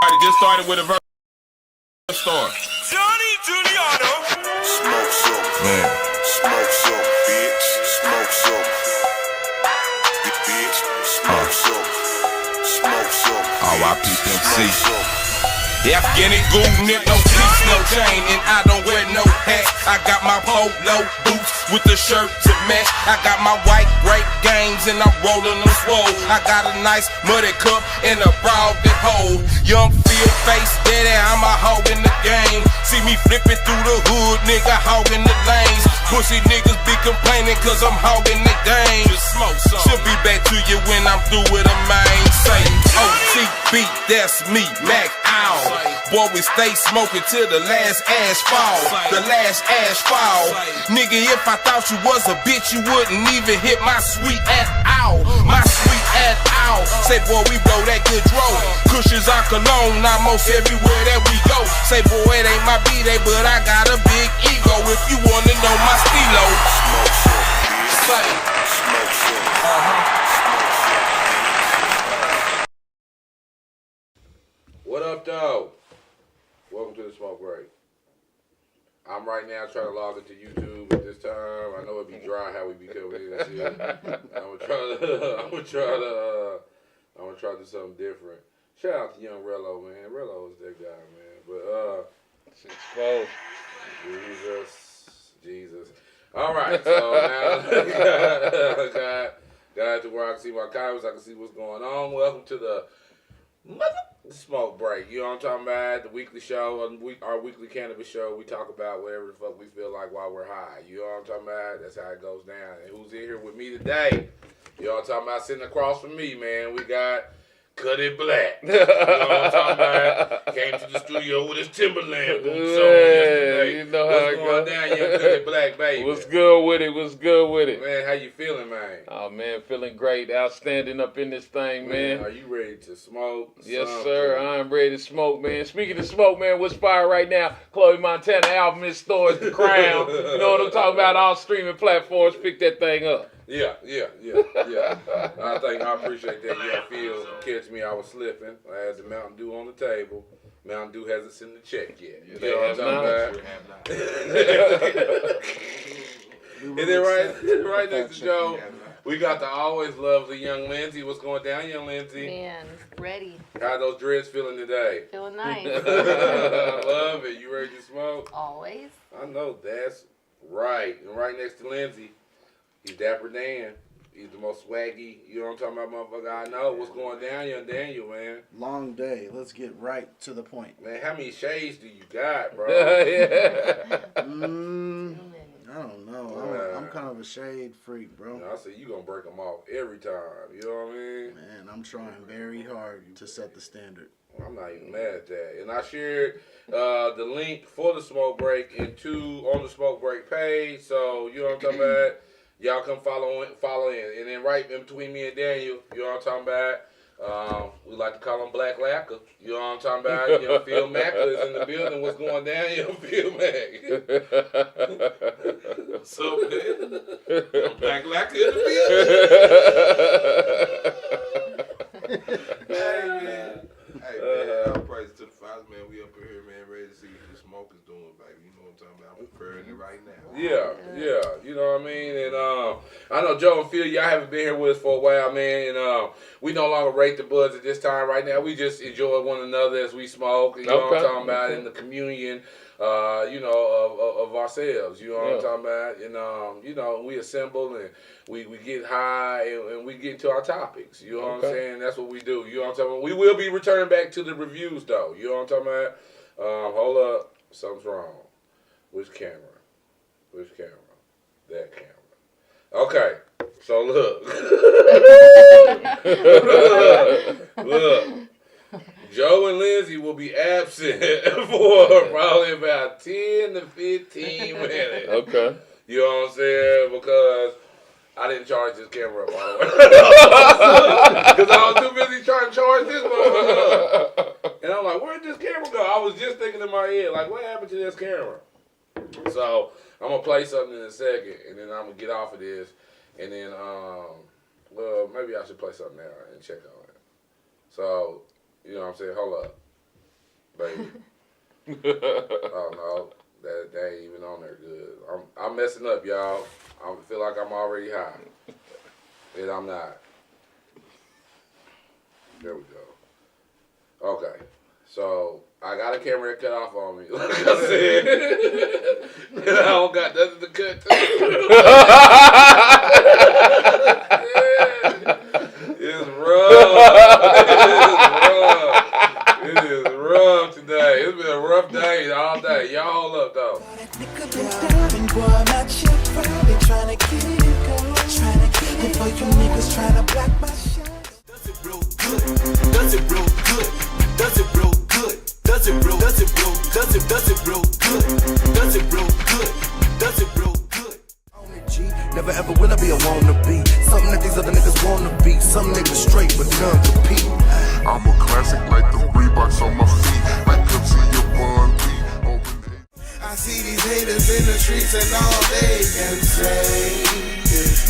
Just started with a verse store. Johnny Giuliano. Smoke some, Man. smoke some, bitch. Smoke some, bitch. Smoke some, smoke some. R.I.P. Pimp C. Smoke some. Afghani goonin', no piece, no chain, and I don't wear no hat. I got my polo boots with the shirt to match. I got my white grape games and I'm rolling them swole. I got a nice muddy cup and a broad that hole. Young field face daddy, I'm a hog in the game. See me flipping through the hood, nigga, hogging the lanes. Pussy niggas be complaining cause I'm hogging the game. She'll be back to you when I'm through with a main. Say OTB, that's me, Mac Owl. Boy, we stay smoking till the last ash fall. The last ash fall. Nigga, if I thought you was a bitch, you wouldn't even hit my sweet ass owl. My sweet ass owl. Say, boy, we blow that good dro. Cushions are cologne, almost everywhere that we go. Say, boy, it ain't my B-Day, but I got a big ego. If you wanna know my stilo. Smoke some, bitch. Say. Smoke some. What up, though? Welcome to the Smoke Break. I'm right now trying to log into YouTube at this time. I know it'd be dry how we be coming in and shit. I'm gonna try to do something different. Shout out to young Rello, man. Rello is that guy, man. But It's exposed. Jesus. All right, so now got to where I can see my comments. I can see what's going on. Welcome to the Smoke Break. You know what I'm talking about? The weekly show, our weekly cannabis show. We talk about whatever the fuck we feel like while we're high. You know what I'm talking about? That's how it goes down. And who's in here with me today? You know what I'm talking about? Sitting across from me, man. We got Cut It Black. You know what I'm talking about? Came to the studio with his Timberland boots on yesterday. You know how What's it going go. down, young Cut It Black, baby? What's good with it? What's good with it? Man, how you feeling, man? Oh, man, feeling great. Outstanding up in this thing, man. Are you ready to smoke? Yes, something? sir. I'm ready to smoke, man. Speaking of smoke, man, what's fire right now? Chloe Montana album in stores, The Crown. You know what I'm talking about? All streaming platforms. Pick that thing up. Yeah. I appreciate that. Yeah, Phil, catch me. I was slipping. I had the Mountain Dew on the table. Mountain Dew hasn't sent the check yet. You know what I'm talking about? And then right next to Joe, we got the always lovely young Lindsay. What's going down, young Lindsay? Man, ready. How those dreads feeling today? Feeling nice. I love it. You ready to smoke? Always. I know that's right. And right next to Lindsay, he's Dapper Dan. He's the most swaggy, you know what I'm talking about, motherfucker. I know. What's going down, young Daniel, man? Long day. Let's get right to the point. Man, how many shades do you got, bro? I don't know. I'm kind of a shade freak, bro. I say you gonna break them off every time. You know what I mean? Man, I'm trying very hard to set the standard. I'm not even mad at that. And I shared the link for the Smoke Break on the Smoke Break page. So you know what I'm talking about. Y'all come follow in. And then right in between me and Daniel, you know what I'm talking about? We like to call him Black Lacquer. You know what I'm talking about? Young Phil Macker is in the building. What's going down, young Phil Mack? What's up, man? Black Lacquer in the building. Hey, man, praise to the Father, man. We up in here, man, ready to see what the smoke is doing, baby. You know what I'm talking about? I'm preparing it right now. Yeah. You know what I mean? And I know Joe and Phil, y'all haven't been here with us for a while, man. And we no longer rate the buds at this time right now. We just enjoy one another as we smoke. You know what I'm talking about? In the communion, of ourselves. You know what I'm talking about? And, we assemble and we get high and we get to our topics. You know what I'm saying? That's what we do. You know what I'm talking about? We will be returning back to the reviews, though. You know what I'm talking about? Hold up. Something's wrong. Which camera? That camera. Okay. So look. Joe and Lindsay will be absent for probably about 10 to 15 minutes. Okay. You know what I'm saying? Because I didn't charge this camera up all the way. Because I was too busy trying to charge this one up. And I'm like, where'd this camera go? I was just thinking in my head, like, what happened to this camera? So I'm going to play something in a second, and then I'm going to get off of this. And then, maybe I should play something now and check on it. So, you know what I'm saying? Hold up. baby. Oh no, that ain't even on there good. I'm messing up, y'all. I feel like I'm already high, and I'm not. There we go. Okay, so I got a camera cut off on me, like I said, and I don't got nothing to cut to. It's rough. It is rough today. It's been a rough day all day. Y'all hold up though. Does it real good? Does it real good? Does it real good? Does it real? Does it real? Does it real good? Does it real good? Does it real good? On the G, never ever will I be a wannabe. Something that these other niggas wanna be. Some niggas straight, but none compete. I'm a classic like the Reeboks on my feet. Like Pepsi or Bun B. I see these haters in the streets and all they can say is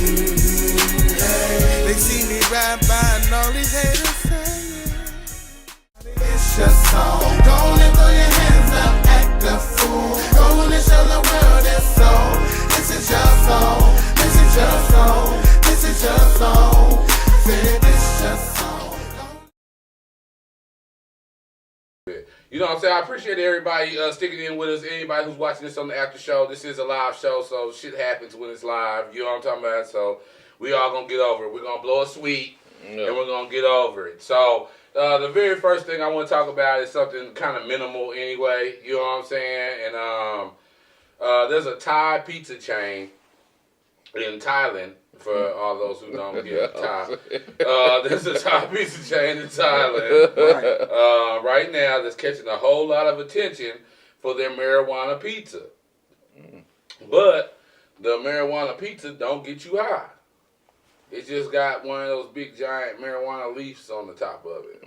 hey. They see me ride by and all these haters say it's your song. Go and throw your hands up, act a fool. Go and show the world it's so. This is your song. This is your song. This is your song. Say this is your song. You know what I'm saying? I appreciate everybody sticking in with us. Anybody who's watching this on the after show, this is a live show, so shit happens when it's live. You know what I'm talking about? So we all gonna get over it. We're gonna blow a sweet, and we're gonna get over it. So the very first thing I want to talk about is something kind of minimal anyway. You know what I'm saying? And there's a Thai pizza chain in Thailand. For all those who don't get Thai, there's a Thai pizza chain in Thailand right now that's catching a whole lot of attention for their marijuana pizza. But the marijuana pizza don't get you high. It just got one of those big giant marijuana leaves on the top of it.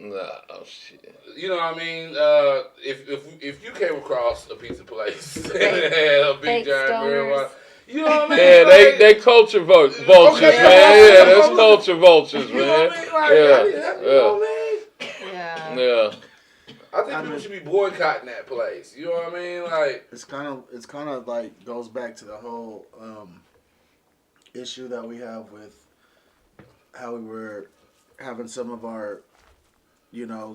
Oh shit. You know what I mean? If you came across a pizza place and it had a big giant marijuana. You know what I mean? Yeah, they culture vultures, okay, man. Yeah, that's culture vultures, man. You know what I mean? Like, you know what I mean? Yeah. I think people should be boycotting that place. You know what I mean? Like it's kind of like goes back to the whole issue that we have with how we were having some of our,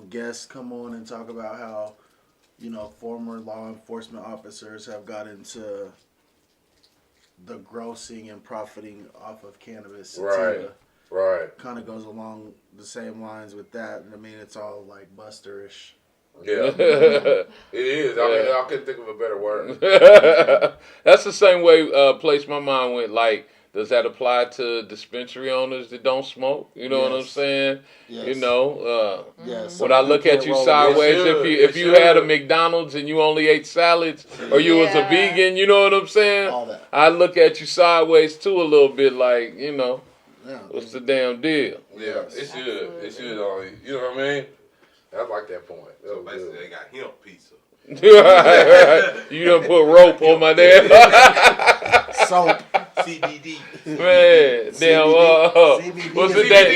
guests come on and talk about how, former law enforcement officers have got into the grossing and profiting off of cannabis sativa. Right. Kind of goes along the same lines with that. I mean, it's all like Buster-ish. Yeah, it is. I mean, I couldn't think of a better word. That's the same way place my mind went. Like, does that apply to dispensary owners that don't smoke? You know what I'm saying? Yes. Yes. Would I look at you sideways if you had a McDonald's and you only ate salads, or you was a vegan? You know what I'm saying? All that. I look at you sideways too a little bit, like what's the damn deal? Yeah, it should. It should only. You know what I mean? I like that point. That So was basically, good. they got hemp pizza. right. You done put rope on my damn. Soap. CBD. Man, damn. CBD. What's it that?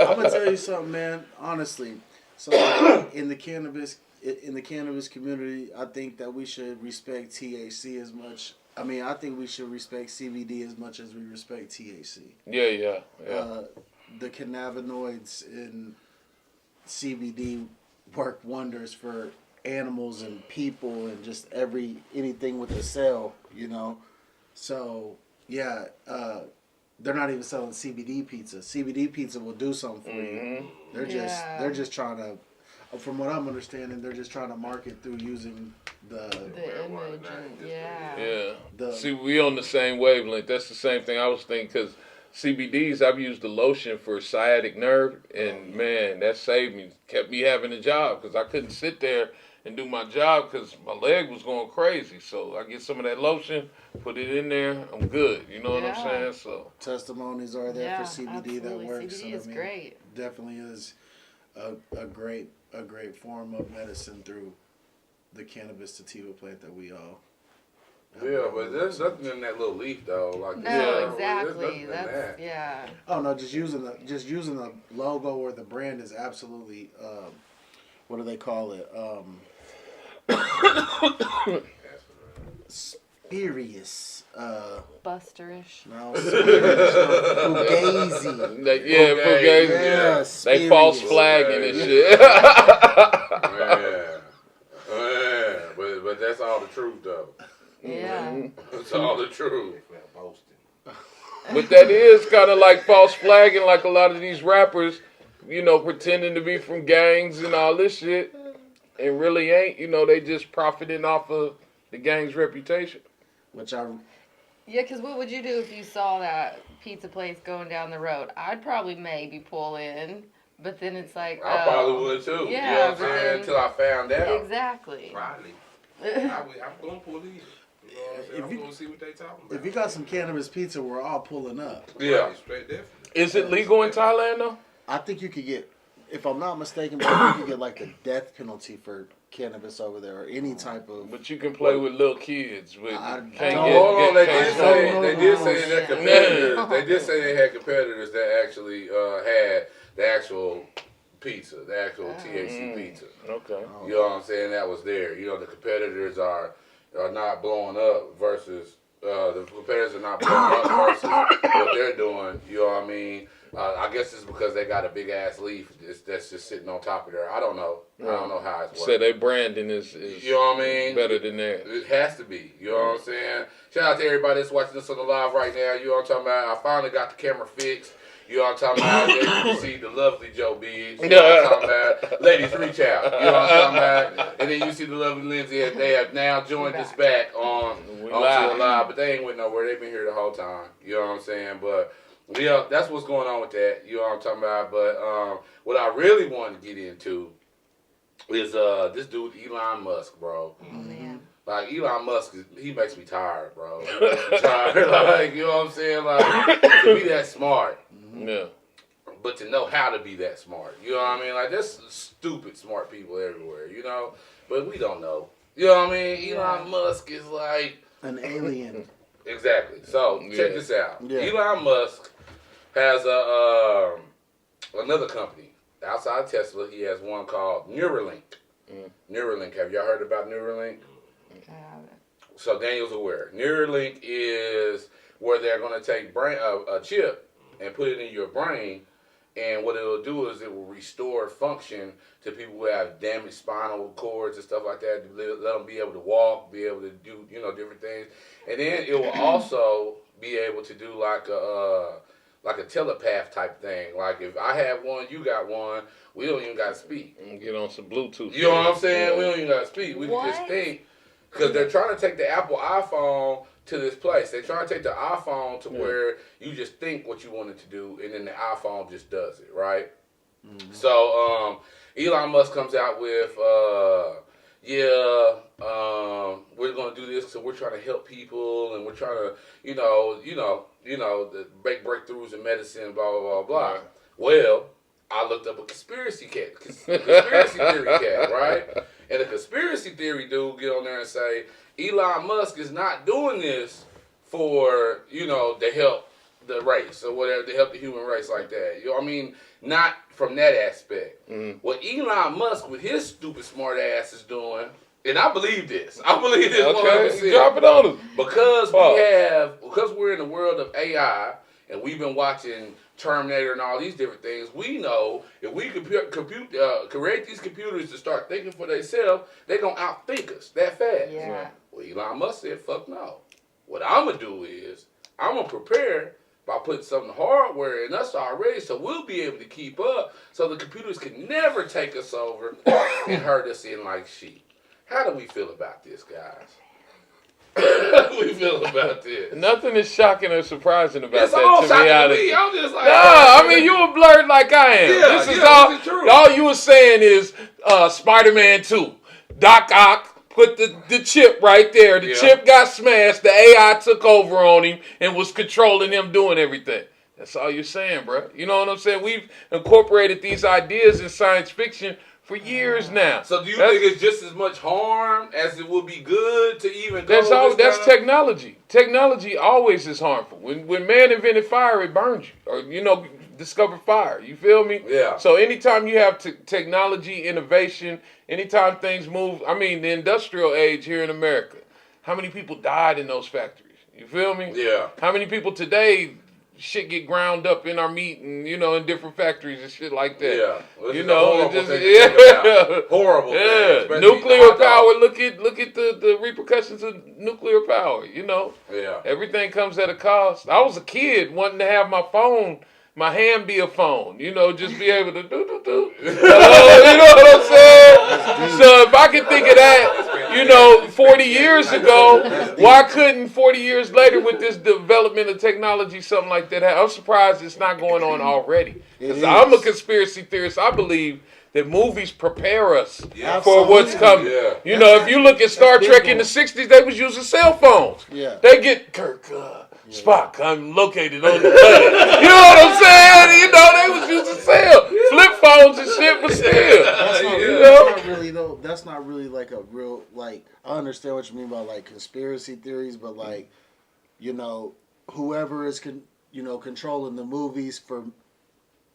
I'm gonna tell you something, man. Honestly, so in the cannabis community, I think that we should respect THC as much. I mean, I think we should respect CBD as much as we respect THC. Yeah. The cannabinoids in CBD work wonders for animals and people and just anything with a cell, So yeah, they're not even selling CBD pizza. CBD pizza will do something for you. They're just trying to, from what I'm understanding, they're just trying to market through using the image. Yeah. See, we on the same wavelength. That's the same thing I was thinking, because CBDs, I've used the lotion for sciatic nerve, and man, that saved me, kept me having a job, because I couldn't sit there and do my job because my leg was going crazy. So I get some of that lotion, put it in there, I'm good. You know what I'm saying? So testimonies are there for CBD that works. CBD is great. Definitely is a great form of medicine through the cannabis sativa plant that we all. Yeah, but there's nothing in that little leaf though. Like Exactly. That's Oh no, just using the logo or the brand is absolutely what do they call it? Spurious. Busterish. No, spurious. Fugazi. Fugazi. Yeah, They false flagging and shit. Man. But that's all the truth, though. Yeah. That's all the truth. But that is kind of like false flagging, like a lot of these rappers, pretending to be from gangs and all this shit, and really ain't. They just profiting off of the gang's reputation. Yeah, because what would you do if you saw that pizza place going down the road? I'd probably maybe pull in, but then it's like, I probably would too. Yeah, you know what I'm saying? Until I found out. Exactly. Probably. I'm going to pull in. I'm going to see what they talking about. If you got some cannabis pizza, we're all pulling up. Yeah. Straight definitely. Is it legal in Thailand though? I think you could get, if I'm not mistaken, but I think you could get like the death penalty for cannabis over there, or any type of. But you can play with little kids. But Hold on, they did say shit. that competitors. They did say they had competitors that actually had the actual pizza, the actual THC pizza. Okay. You know what I'm saying? That was there. The competitors are not blowing up versus the competitors are not blowing up versus what they're doing. You know what I mean? I guess it's because they got a big ass leaf that's just sitting on top of there. I don't know. I don't know how it's working. So their branding is you know what I mean? Better than theirs. It has to be. You know what I'm saying? Shout out to everybody that's watching this on the live right now. You know what I'm talking about? I finally got the camera fixed. You know what I'm talking about? You can see the lovely Joe Biggs. You know what I'm talking about? Ladies, reach out. You know what I'm talking about? And then you see the lovely Lindsay. They have now joined us back on live, but they ain't went nowhere. They've been here the whole time. You know what I'm saying? But yeah, that's what's going on with that. You know what I'm talking about? But what I really wanted to get into is this dude Elon Musk, bro. Oh man. Like Elon Musk, he makes me tired, bro. He makes me tired. Like, you know what I'm saying? Like, to be that smart. Yeah. But to know how to be that smart. You know what I mean? Like, there's stupid smart people everywhere, But we don't know. You know what I mean? Elon Musk is like an alien. Exactly. So, check this out. Yeah. Elon Musk has another company. Outside Tesla, he has one called Neuralink. Neuralink. Have y'all heard about Neuralink? So Daniel's aware. Neuralink is where they're going to take a chip and put it in your brain, and what it'll do is it will restore function to people who have damaged spinal cords and stuff like that. Let them be able to walk, be able to do different things, and then it will also be able to do like a telepath type thing. Like if I have one, you got one, we don't even got to speak. And get on some Bluetooth. You know what I'm saying? Yeah. We don't even got to speak. We can just think. Because they're trying to take the Apple iPhone to this place. They're trying to take the iPhone to where you just think what you want it to do, and then the iPhone just does it, right? Mm-hmm. So Elon Musk comes out with, we're going to do this, so we're trying to help people, and we're trying to, make breakthroughs in medicine, blah, blah, blah, blah. Right. Well, I looked up a conspiracy theory cat, right? And the conspiracy theory dude get on there and say, Elon Musk is not doing this for, to help the race or whatever, to help the human race like that. You know what I mean? Not from that aspect. Mm-hmm. What Elon Musk with his stupid smart ass is doing, and I believe this. I believe this 100%. Drop it on him. Because we're in the world of AI and we've been watching Terminator and all these different things, we know if we create these computers to start thinking for themselves, they're going to outthink us that fast. Yeah. Well, Elon Musk said, fuck no. What I'm going to do is, I'm going to prepare by putting some hardware in us already so we'll be able to keep up so the computers can never take us over and hurt us in like sheep. How do we feel about this, guys? How do we feel about this? Nothing is shocking or surprising about it's that all to shocking me. To me. I'm just like, you were blurred like I am. Yeah, This is all you were saying is Spider-Man 2. Doc Ock put the chip right there. The chip got smashed. The AI took over on him and was controlling him doing everything. That's all you're saying, bro. You know what I'm saying? We've incorporated these ideas in science fiction for years now. So do you think it's just as much harm as it would be good to even go? That's technology. Technology always is harmful. When man invented fire, it burned you. Or discovered fire. You feel me? Yeah. So anytime you have technology, innovation, anytime things move, I mean, the industrial age here in America, how many people died in those factories? You feel me? Yeah. How many people today shit get ground up in our meat and, you know, in different factories and shit like that? Yeah. Well, you know, horrible. Yeah. Nuclear power. Look at the repercussions of nuclear power, you know. Yeah. Everything comes at a cost. I was a kid wanting to have my hand be a phone, you know, just be able to do. You know what I'm saying? So if I could think of that, you know, 40 years ago, why couldn't 40 years later with this development of technology, something like that happen? I'm surprised it's not going on already. Because I'm a conspiracy theorist. I believe that movies prepare us for what's coming. Yeah. You know, if you look at Star Trek in the 60s, they was using cell phones. Yeah. They get Kirk, Spock, I'm located on the planet. You know what I'm saying? You know, they was using flip phones and shit, but still. That's not really like a real, like, I understand what you mean by like conspiracy theories, but like, you know, whoever is controlling the movies for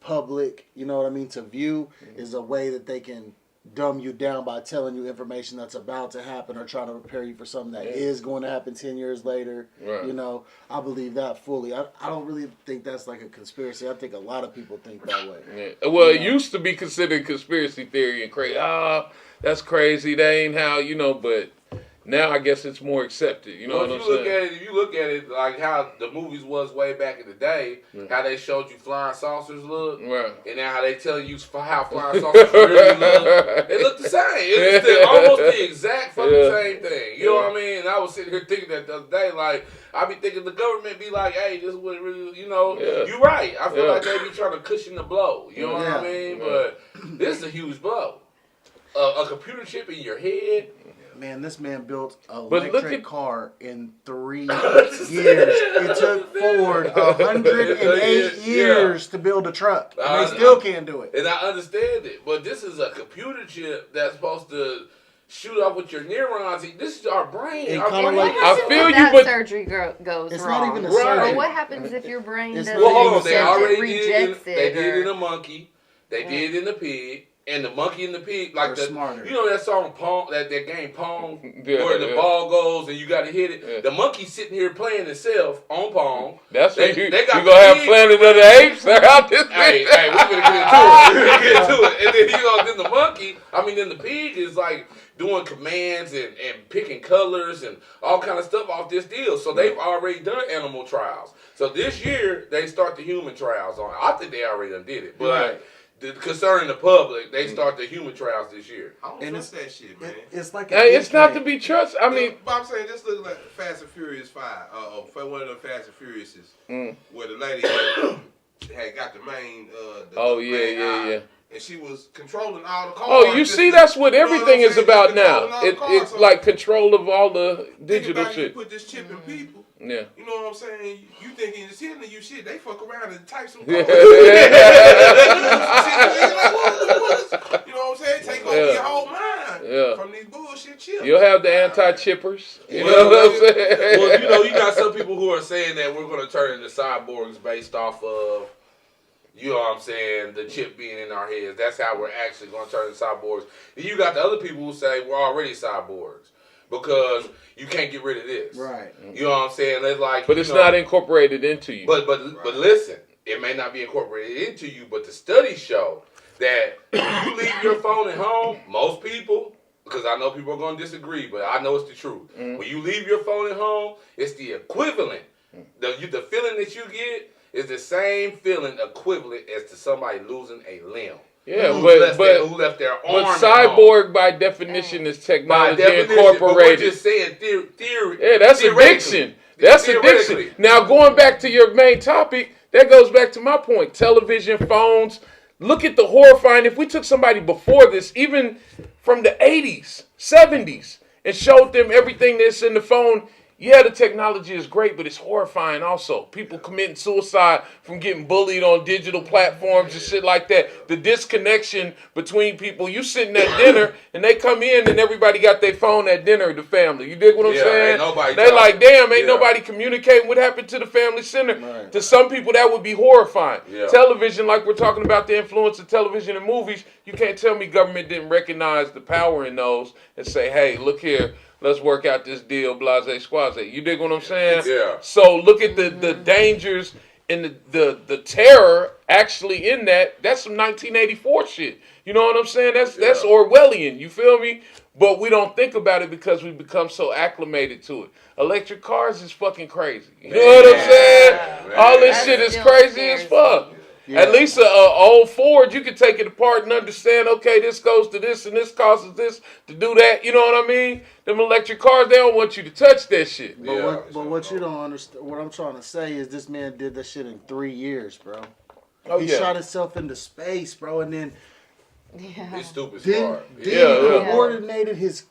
public, you know what I mean, to view, is a way that they can dumb you down by telling you information that's about to happen or trying to prepare you for something that is going to happen 10 years later. Right. You know, I believe that fully. I don't really think that's like a conspiracy. I think a lot of people think that way. Yeah. Well, it used to be considered conspiracy theory and crazy. That's crazy. That ain't how, you know, but now I guess it's more accepted. You know what I'm saying? If you look at it like how the movies was way back in the day, how they showed you flying saucers look, and now how they tell you how flying saucers really look, they look the same. It's almost the exact fucking same thing. You know what I mean? And I was sitting here thinking that the other day, like, I be thinking the government be like, hey, this is what it really, you know, you're right. I feel like they be trying to cushion the blow. You know what I mean? But this is a huge blow. A computer chip in your head. Man, this man built an electric car in 3 years. It took Ford 108 years to build a truck. And they still can't do it. And I understand it. But this is a computer chip that's supposed to shoot off with your neurons. This is our brain. I feel you, that but surgery goes it's wrong. not even a surgery. Well, what happens if your brain doesn't they already rejects it? They did it in a monkey. They did it in a pig. And the monkey and the pig, like smarter. You know that song Pong, that game Pong, where the ball goes and you got to hit it. Yeah. The monkey's sitting here playing itself on Pong. That's they got you gonna have Planet of the Apes? They're out this hey, we're gonna get into it. And then then the monkey, then the pig is like doing commands and picking colors and all kind of stuff off this deal. So they've already done animal trials. So this year they start the human trials on it. I think they already done did it, but. Concerning the public, they start the human trials this year. I don't trust that shit, man. It's like it's not to be trusted. I mean, but I'm saying just look like Fast and Furious 5, one of the Fast and Furiouses, where the lady had got the main. Yeah. And she was controlling all the cars. Oh, you see, that's what everything is about now. It's like control of all the digital shit. You put this chip in people. Yeah. You know what I'm saying? You thinking it's hitting you shit, they fuck around and type some code. Yeah. You know what I'm saying? Take over your whole mind from these bullshit chips. You'll have the anti-chippers. You know what I'm saying? Well, you got some people who are saying that we're going to turn into cyborgs based off of, you know what I'm saying, the chip being in our heads. That's how we're actually going to turn into cyborgs. And you got the other people who say we're already cyborgs. Because you can't get rid of this, right? You know what I'm saying? It's like, but it's not incorporated into you. But listen, it may not be incorporated into you. But the studies show that if you leave your phone at home, most people, because I know people are going to disagree, but I know it's the truth. When you leave your phone at home, it's the equivalent. The feeling that you get is the same feeling equivalent as to somebody losing a limb. Yeah, who left their arm. But cyborg by definition is technology incorporated. But we're just saying theory. Yeah, that's addiction. That's addiction. Now going back to your main topic, that goes back to my point. Television, phones. Look at the horrifying. If we took somebody before this, even from the 80s, 70s, and showed them everything that's in the phone, Yeah, the technology is great, but it's horrifying also. People committing suicide from getting bullied on digital platforms and shit like that. The disconnection between people. You sitting at dinner and they come in and everybody got their phone at dinner, the family. You dig what I'm saying? They like, damn, ain't nobody communicating. What happened to the family center? Right. To some people, that would be horrifying. Yeah. Television, like we're talking about the influence of television and movies, you can't tell me government didn't recognize the power in those and say, hey, look here. Let's work out this deal, blase squaze. You dig what I'm saying? Yeah. So look at the dangers and the terror actually in that. That's some 1984 shit. You know what I'm saying? That's Orwellian. You feel me? But we don't think about it because we become so acclimated to it. Electric cars is fucking crazy. You know what I'm saying? Man. All this shit is crazy as fuck. Yeah. At least an old Ford, you can take it apart and understand, okay, this goes to this and this causes this to do that. You know what I mean? Them electric cars, they don't want you to touch that shit. But what you don't understand, what I'm trying to say is this man did that shit in 3 years, bro. He shot himself into space, bro, and then he's stupid smart. He coordinated his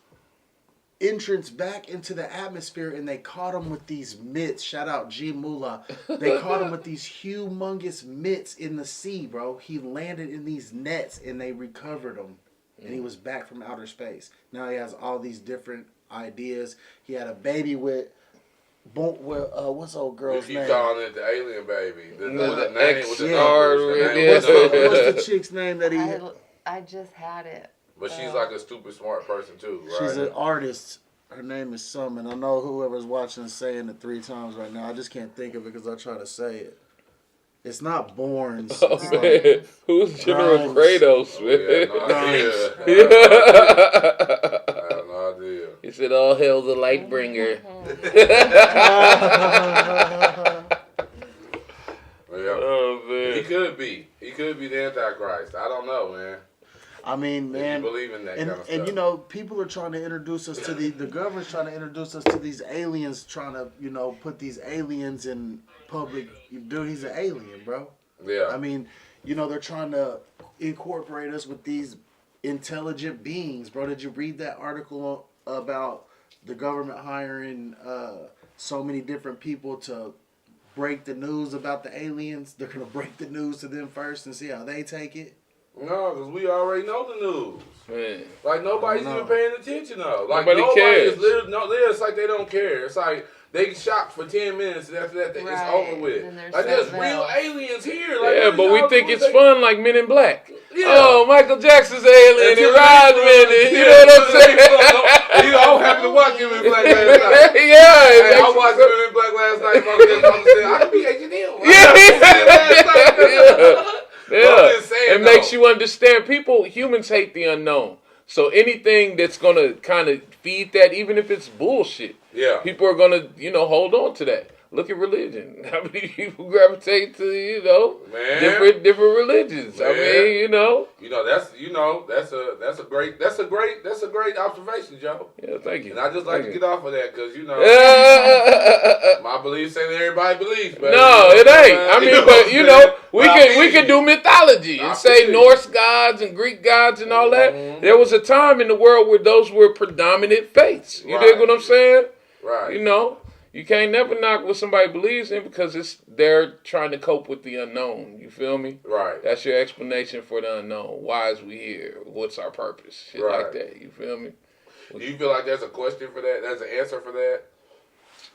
entrance back into the atmosphere, and they caught him with these mitts. Shout out G Moolah. They caught him with these humongous mitts in the sea, bro. He landed in these nets, and they recovered him, and he was back from outer space. Now he has all these different ideas. He had a baby with what's old girl's name? You calling it the alien baby? What's the chick's name that he? I just had it. But she's like a stupid smart person too, right? She's an artist. Her name is Summon. I know whoever's watching is saying it 3 times right now. I just can't think of it because I try to say it. It's not Bourne. Oh, man. Who's General Kratos, man? I have no idea. He said, all hail the Lightbringer. Oh, man. He could be. He could be the Antichrist. I don't know, man. I mean, man, you believe in that kind of stuff. And you know, people are trying to introduce us to the government's trying to introduce us to these aliens, trying to, you know, put these aliens in public. Dude, he's an alien, bro. Yeah. I mean, you know, they're trying to incorporate us with these intelligent beings, bro. Did you read that article about the government hiring so many different people to break the news about the aliens? They're gonna break the news to them first and see how they take it. No, because we already know the news. Man. Like, nobody's even paying attention, though. Like, nobody cares. It's like they don't care. It's like they shot for 10 minutes, and after that, it's over with. Like, there's real aliens here. Like, yeah, but we think it's fun, like Men in Black. Yeah. Oh, Michael Jackson's alien and Rodman. You know what I'm saying? You know, I'm happy to watch Men in Black last night. Yeah. I watched Men in Black last night. I could be H&M. Yeah, it makes you understand. Humans hate the unknown. So anything that's going to kind of feed that, even if it's bullshit, people are going to, you know, hold on to that. Look at religion. How many people gravitate to, you know, different religions? Man. I mean, you know. That's a great observation, Joe. Yeah, thank you. And I just like to get off of that because, you know, my beliefs ain't everybody believes, baby. No, it ain't. I mean, but you know, we can do mythology and say Norse gods and Greek gods and all that. Mm-hmm. There was a time in the world where those were predominant faiths. You dig what I'm saying? Right. You know. You can't never knock what somebody believes in because they're trying to cope with the unknown. You feel me? Right. That's your explanation for the unknown. Why is we here? What's our purpose? Shit like that. You feel me? Do you feel like there's a question for that? There's an answer for that?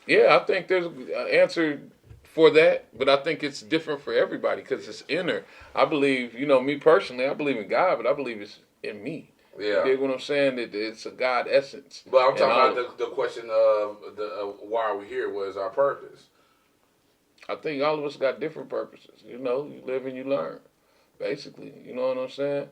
Yeah, I think there's an answer for that, but I think it's different for everybody because it's inner. I believe, you know, me personally, I believe in God, but I believe it's in me. Yeah. You dig what I'm saying? It's a God essence. But I'm talking about the question of why are we here? What is our purpose? I think all of us got different purposes. You know, you live and you learn, basically. You know what I'm saying?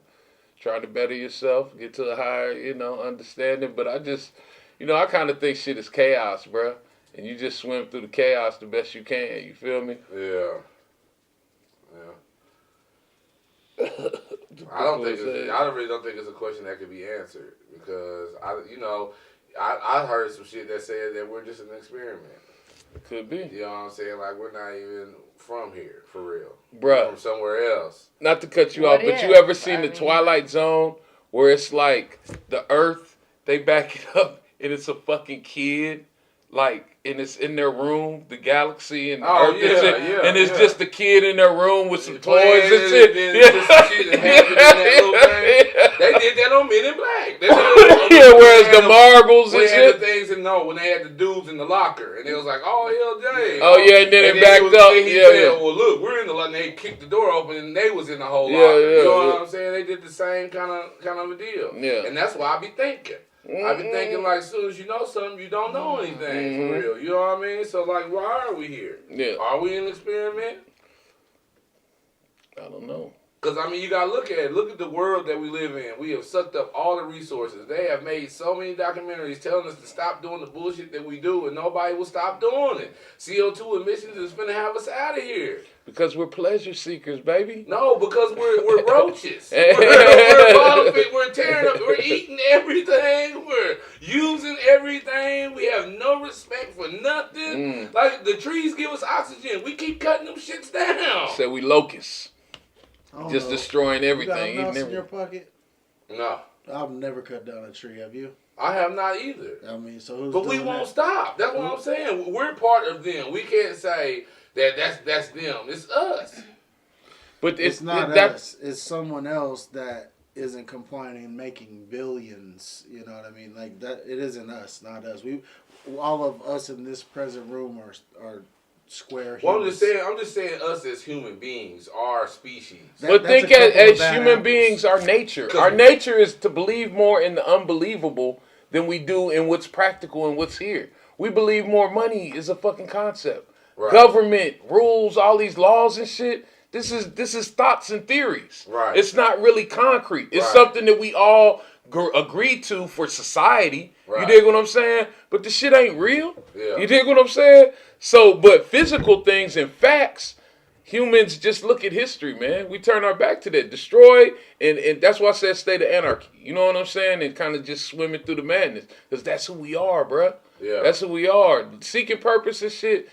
Try to better yourself, get to a higher, you know, understanding. But I just, you know, I kind of think shit is chaos, bro. And you just swim through the chaos the best you can. You feel me? Yeah. I really don't think it's a question that could be answered because I heard some shit that said that we're just an experiment. It could be. You know what I'm saying? Like we're not even from here for real. Bruh. We're from somewhere else. Not to cut you off, but you ever seen the Twilight Zone where it's like the Earth, they back it up and it's a fucking kid like and it's in their room, the galaxy and the Earth and shit, and it's just a kid in their room with some toys and shit. They did that on Men in Black. Whereas the marbles and shit. The things when they had the dudes in the locker, and it was like, oh, LJ. Oh, yeah, and then it backed up. Said, well, look, we're in the locker, and they kicked the door open, and they was in the whole locker. You know what I'm saying? They did the same kind of a deal. Yeah. And that's why I be thinking. I be thinking, like, as soon as you know something, you don't know anything for real. You know what I mean? So, like, why are we here? Yeah. Are we in an experiment? I don't know. Because, I mean, you got to look at it. Look at the world that we live in. We have sucked up all the resources. They have made so many documentaries telling us to stop doing the bullshit that we do, and nobody will stop doing it. CO2 emissions is going to have us out of here. Because we're pleasure seekers, baby. No, because we're roaches. We're tearing up. We're eating everything. We're using everything. We have no respect for nothing. Like, the trees give us oxygen. We keep cutting them shits down. So we locusts. Just destroying everything. You got a mouse in your pocket? No. I've never cut down a tree, have you? I have not either. I mean, so who's But we won't stop. That's what I'm saying. We're part of them. We can't say that's them. It's us. But it's not us. It's someone else that isn't complaining and making billions. You know what I mean? Like that. It isn't us, not us. All of us in this present room are square. Well, I'm just saying us as human beings, our species. But think as human beings, our nature. Our nature is to believe more in the unbelievable than we do in what's practical and what's here. We believe more money is a fucking concept. Right. Government, rules, all these laws and shit. This is thoughts and theories. Right. It's not really concrete. It's something that we all agree to for society. Right. You dig what I'm saying? But the shit ain't real. Yeah. You dig what I'm saying? So, but physical things and facts, humans just look at history, man. We turn our back to that. Destroy, and that's why I said state of anarchy. You know what I'm saying? And kind of just swimming through the madness. Because that's who we are, bruh. Yeah. That's who we are. Seeking purpose and shit.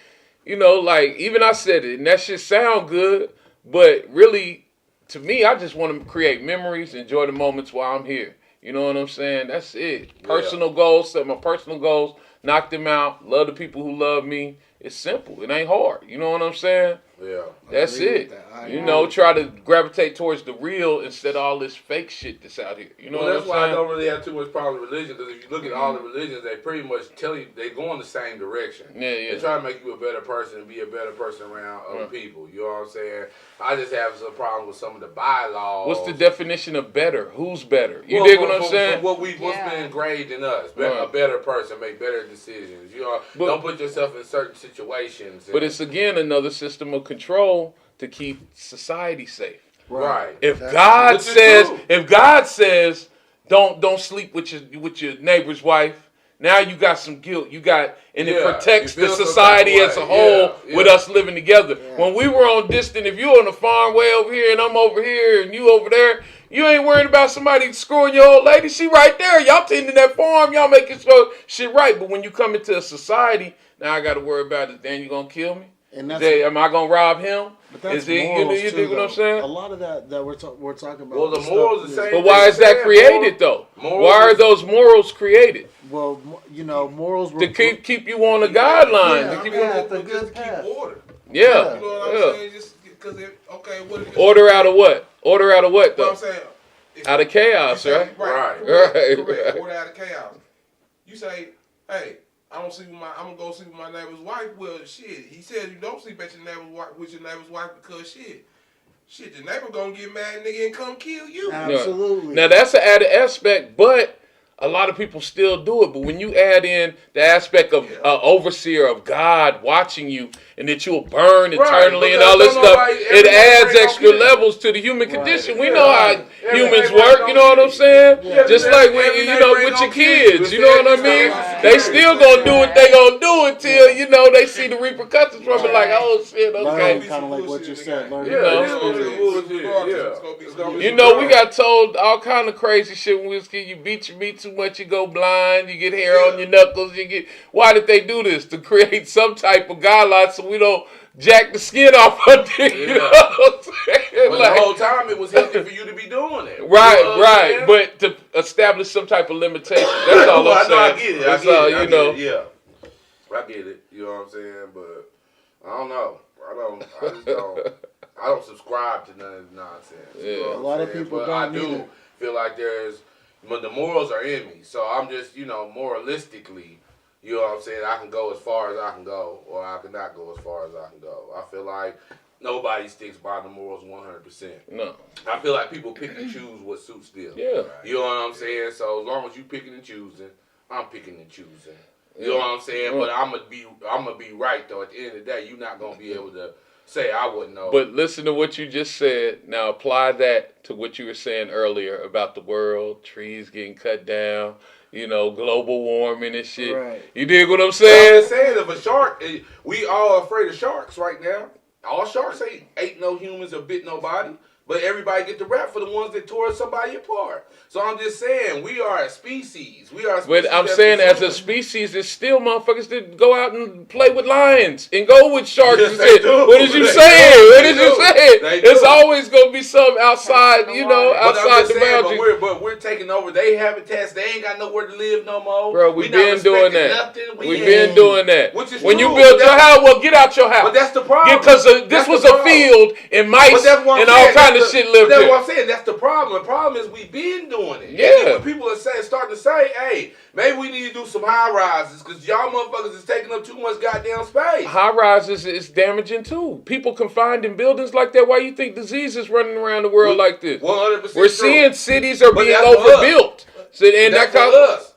You know, like, even I said it, and that shit sound good, but really, to me, I just want to create memories, enjoy the moments while I'm here. You know what I'm saying? That's it. Personal goals, set my personal goals, knock them out, love the people who love me. It's simple. It ain't hard. You know what I'm saying? Yeah. That's it. You know, try to gravitate towards the real instead of all this fake shit that's out here. You know what I'm saying? That's why I don't really have too much problem with religion, because if you look at all the religions, they pretty much tell you they go in the same direction. Yeah, yeah. They try to make you a better person and be a better person around other people. You know what I'm saying? I just have some problem with some of the bylaws. What's the definition of better? Who's better? You dig what I'm saying? What's been engraved in us. A better person, make better decisions. You know, don't put yourself in certain situations. But it's, again, another system of control to keep society safe. Right. If God says don't sleep with your neighbor's wife, now you got some guilt. It protects the society as a whole with us living together. Yeah. When we were on distant, if you're on the farm way over here and I'm over here and you over there, you ain't worried about somebody screwing your old lady. She right there. Y'all tending that farm. Y'all making sure shit right. But when you come into a society, now I got to worry about it. Then you gonna kill me? And am I gonna rob him? But that's you dig what I'm saying? A lot of that we're talking about. Well, the morals the same. But why is that created though? Why are those morals created? Well, you know, morals to keep you on the guideline. To keep you on the good path. Keep order. Yeah. You know what I'm saying? Just because what is order out of what? Order out of what though? What I'm saying. Out of chaos, right? Right. Order out of chaos. You say, hey, I'm gonna go sleep with my neighbor's wife. Well, shit, he said you don't sleep at your neighbor's wife because shit, the neighbor gonna get mad, nigga, and come kill you. Absolutely. Now that's an added aspect, but a lot of people still do it. But when you add in the aspect of overseer of God watching you, and that you'll burn eternally and all this stuff, it adds extra levels to the human condition. We know how humans work. You know what I'm saying? Just like when with your kids. You know what I mean? They still gonna do what they gonna do until they see the repercussions from it. Like, oh shit, okay. Kind of like what you said. We got told all kind of crazy shit when we was kids. You beat your meat too much, you go blind. You get hair on your knuckles. Why did they do this? To create some type of guidelines so we don't jack the skin off under you. You know what I'm saying? But the whole time it was healthy for you to be doing it. Right. But to establish some type of limitation. That's all I'm saying. I get it. Yeah. I get it. You know what I'm saying? But I don't know. I just don't. I don't subscribe to none of the nonsense. Yeah. You know what A lot I'm of saying? people But don't I do either. feel like the morals are in me. So I'm just, moralistically, you know what I'm saying? I can go as far as I can go, or I cannot go as far as I can go. I feel like nobody sticks by the morals 100%. No. I feel like people pick and choose what suits them. Yeah. You know what I'm saying? So as long as you picking and choosing, I'm picking and choosing. You know what I'm saying? But I'm gonna be right though. At the end of the day, you're not gonna be able to say I wouldn't know. But listen to what you just said. Now apply that to what you were saying earlier about the world, trees getting cut down, global warming and shit. Right. You dig what I'm I'm saying? just saying, if a shark, we all afraid of sharks right now. All sharks ain't no humans or bit nobody. But everybody get the rap for the ones that tore somebody apart. So I'm just saying, we are a species. But I'm saying, as a species, there's still motherfuckers that go out and play with lions and go with sharks and shit. What is you saying? What is you saying? It's always gonna be some outside, outside the boundary. But we're taking over their habitats. They ain't got nowhere to live no more. Bro, we've been doing that. We've been doing that. Which is when true, you build your house, well, get out your house. But that's the problem. Because this was a field and mice and all kind of shit lived there. That's there. what I'm saying. That's the problem. The problem is we've been doing it. Yeah. When people are starting to say, hey, maybe we need to do some high rises because y'all motherfuckers is taking up too much goddamn space. High rises is damaging too. People confined in buildings like that. Why you think disease is running around the world like this? 100%. We're seeing cities are being overbuilt. So, and that's us.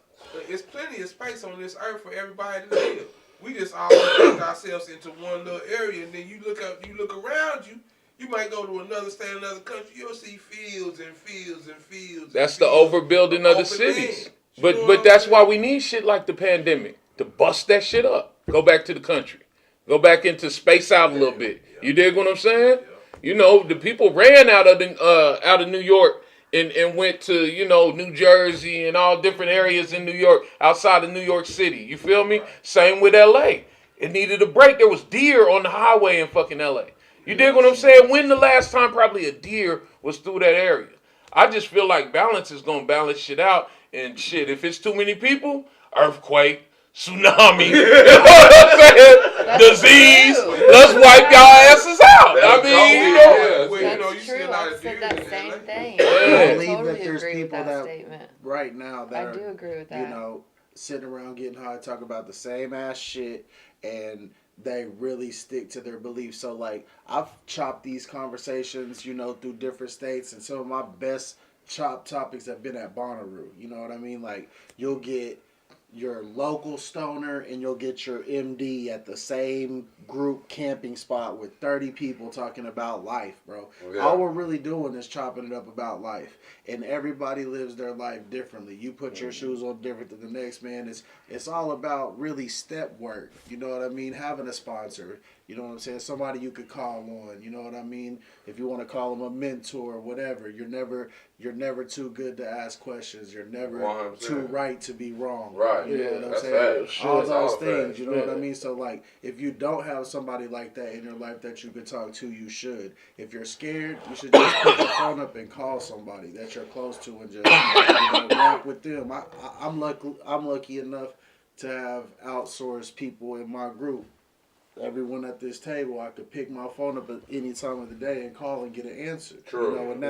There's plenty of space on this earth for everybody to live. We just all packed ourselves into one little area, and then you look around you. You might go to another state, another country. You'll see fields and fields and fields. That's the overbuilding of the cities. But that's why we need shit like the pandemic to bust that shit up. Go back to the country. Go back into space out a little bit. You dig what I'm saying? The people ran out of New York and went to New Jersey and all different areas in New York outside of New York City. You feel me? Same with LA. It needed a break. There was deer on the highway in fucking LA. You dig what I'm saying? When the last time probably a deer was through that area? I just feel like balance is going to balance shit out. And shit, if it's too many people, earthquake, tsunami, you know what I'm saying? Disease, let's wipe y'all asses out. You see a lot of said that same thing. I I believe totally that there's agree with people that that statement. right now that I do agree with that. Sitting around getting high, talk about the same ass shit, and they really stick to their beliefs. So like I've chopped these conversations, through different states, and some of my best chopped topics have been at Bonnaroo. You know what I mean? Like you'll get your local stoner and you'll get your MD at the same group camping spot with 30 people talking about life, bro. Yeah. All we're really doing is chopping it up about life. And everybody lives their life differently. You put your shoes on different than the next man. It's all about really step work. You know what I mean? Having a sponsor. You know what I'm saying? Somebody you could call on. You know what I mean? If you want to call them a mentor or whatever. You're never too good to ask questions. You're never 100%. too right to be wrong. Right. You know what I'm that's saying? Fact. All That's those things. fact. You know what I mean? So like, if you don't have somebody like that in your life that you could talk to, you should. If you're scared, you should just pick the phone up and call somebody that you're close to and just rock with them. I'm lucky enough to have outsourced people in my group. Everyone at this table, I could pick my phone up at any time of the day and call and get an answer. True. And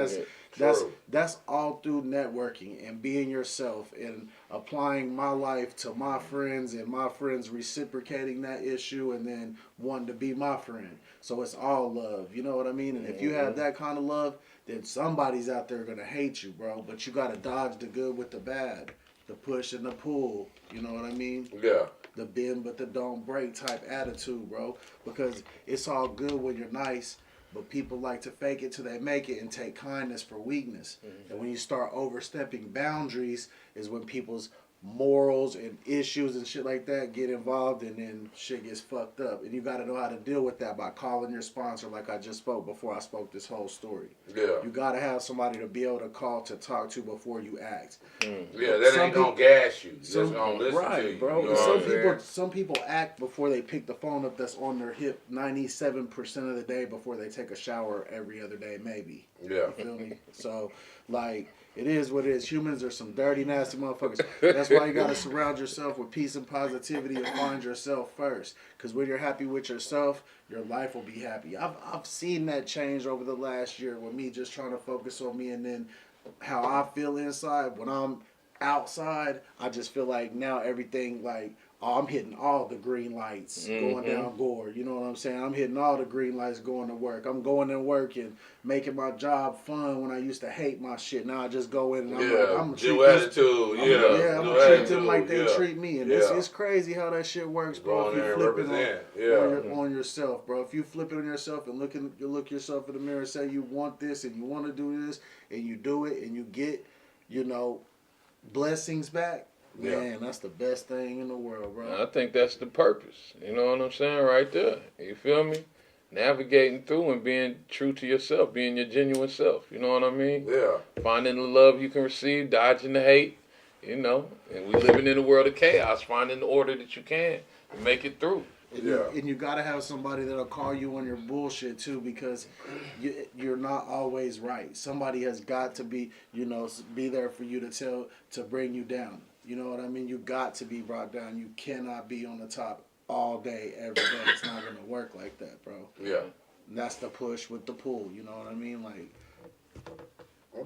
that's all through networking and being yourself and applying my life to my friends and my friends reciprocating that issue and then wanting to be my friend. So it's all love. You know what I mean? And if you have that kind of love, then somebody's out there gonna hate you, bro. But you gotta dodge the good with the bad, the push and the pull. You know what I mean? Yeah. The bend but the don't break type attitude, bro. Because it's all good when you're nice, but people like to fake it till they make it and take kindness for weakness. Mm-hmm. And when you start overstepping boundaries is when people's morals and issues and shit like that get involved and then shit gets fucked up. And you got to know how to deal with that by calling your sponsor like I just spoke before I spoke this whole story. Yeah. You got to have somebody to be able to call to talk to before you act. Yeah, that ain't gonna gas you. Just gonna listen to you. Bro. You know some people act before they pick the phone up that's on their hip 97% of the day before they take a shower every other day, maybe. Yeah. You feel me? So, like, It is what it is. Humans are some dirty, nasty motherfuckers. That's why you gotta surround yourself with peace and positivity and find yourself first. Because when you're happy with yourself, your life will be happy. I've seen that change over the last year with me just trying to focus on me, and then how I feel inside. When I'm outside, I just feel like now everything like, oh, I'm hitting all the green lights going down Gore. You know what I'm saying? I'm hitting all the green lights going to work. I'm going to work and making my job fun when I used to hate my shit. Now I just go in and I'm like, I'm going to treat attitude. I'm going to treat them like they treat me. And it's crazy how that shit works, bro. If you flip it on yourself, bro. If you flip it on yourself and look yourself in the mirror and say you want this and you want to do this and you do it and you get, blessings back. Man, that's the best thing in the world, bro. I think that's the purpose. You know what I'm saying? Right there. You feel me? Navigating through and being true to yourself, being your genuine self. You know what I mean? Yeah. Finding the love you can receive, dodging the hate, and we living in a world of chaos, finding the order that you can and make it through. And you gotta have somebody that'll call you on your bullshit too, because you're not always right. Somebody has got to be, be there for you to bring you down. You know what I mean? You got to be brought down. You cannot be on the top all day, every day. It's not gonna work like that, bro. Yeah. And that's the push with the pull. You know what I mean? Like,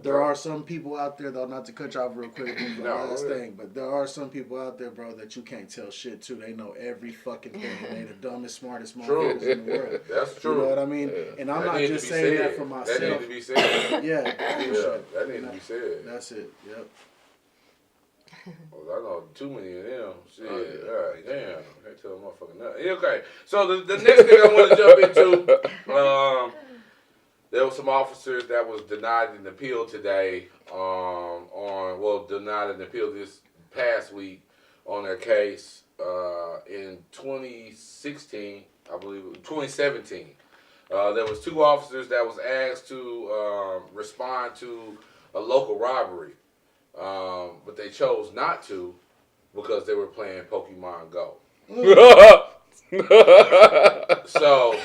there are some people out there, though, not to cut you off real quick, last thing, but there are some people out there, bro, that you can't tell shit to. They know every fucking thing. They the dumbest, smartest motherfuckers in the world. That's true. You know what I mean? Yeah. And I'm not just saying that for myself. That needs to be said. Yeah. That needs to be said. That's it. Yep. Well, I know too many of them. Shit. All right, damn. I can't tell a motherfucker nothing. Okay. So the next thing I want to jump into, there were some officers that was denied an appeal today denied an appeal this past week on their case in 2016, I believe, 2017. There was 2 officers that was asked to respond to a local robbery, but they chose not to because they were playing Pokemon Go. So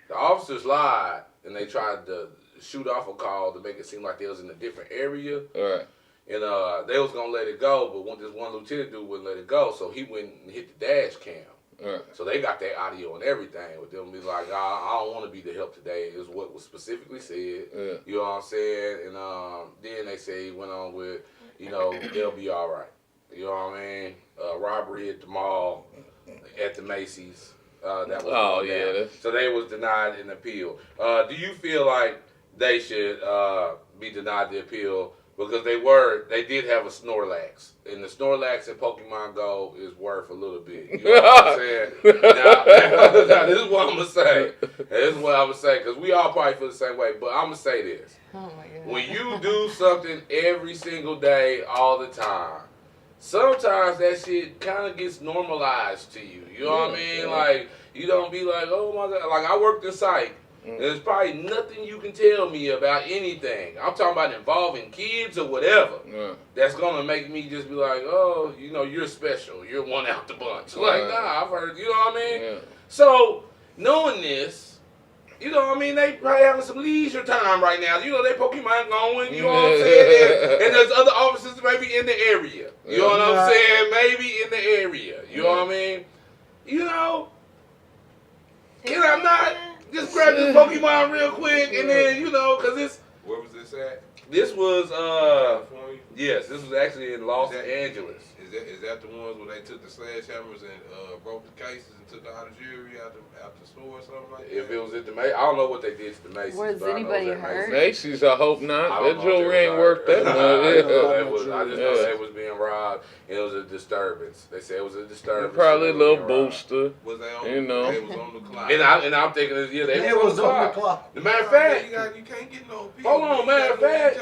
the officers lied and they tried to shoot off a call to make it seem like they was in a different area. All right. And they was gonna let it go, but this one lieutenant dude wouldn't let it go, so he went and hit the dash cam. Right. So they got their audio and everything with them. Be like, I don't want to be the help today. Is what was specifically said. Yeah. You know what I'm saying? And then they say he went on with, they'll be all right. You know what I mean? Robbery at the mall, at the Macy's. That was So they was denied an appeal. Do you feel like they should be denied the appeal? Because they did have a Snorlax. And the Snorlax in Pokemon Go is worth a little bit. You know what I'm saying? Now, this is what I'm going to say. This is what I'm going to say. Because we all probably feel the same way. But I'm going to say this. Oh, my God. When you do something every single day, all the time, sometimes that shit kind of gets normalized to you. You know what I mean? Like, you don't be like, oh, my God. Like, I worked in psych. There's probably nothing you can tell me about anything. I'm talking about involving kids or whatever. That's going to make me just be like, oh, you're special. You're one out the bunch. Like, nah, I've heard, you know what I mean? Yeah. So, knowing this, you know what I mean? They probably having some leisure time right now. They Pokemon going, you know what I'm saying? And there's other officers maybe in the area. You know what I'm saying? Maybe in the area. You know what I mean? Can I not just grab this Pokemon real quick and then, because it's... Where was this at? This was, California? yes, this was actually in Los Angeles. Is that the ones where they took the sledgehammers and broke the cases and took all the jewelry out the store or something like that? If it was at the Macy's, I don't know what they did to the Macy's. Was but anybody I know it was at hurt? Macy's, I hope not. I don't That know if jewelry they ain't was worth that much. I just know they was being robbed and it was a disturbance. They said it was a disturbance. Probably a little booster. Was they on? You know. They was on the clock. And I'm thinking, they was on the clock. The matter of fact, you can't get no appeal. hold on, matter of fact,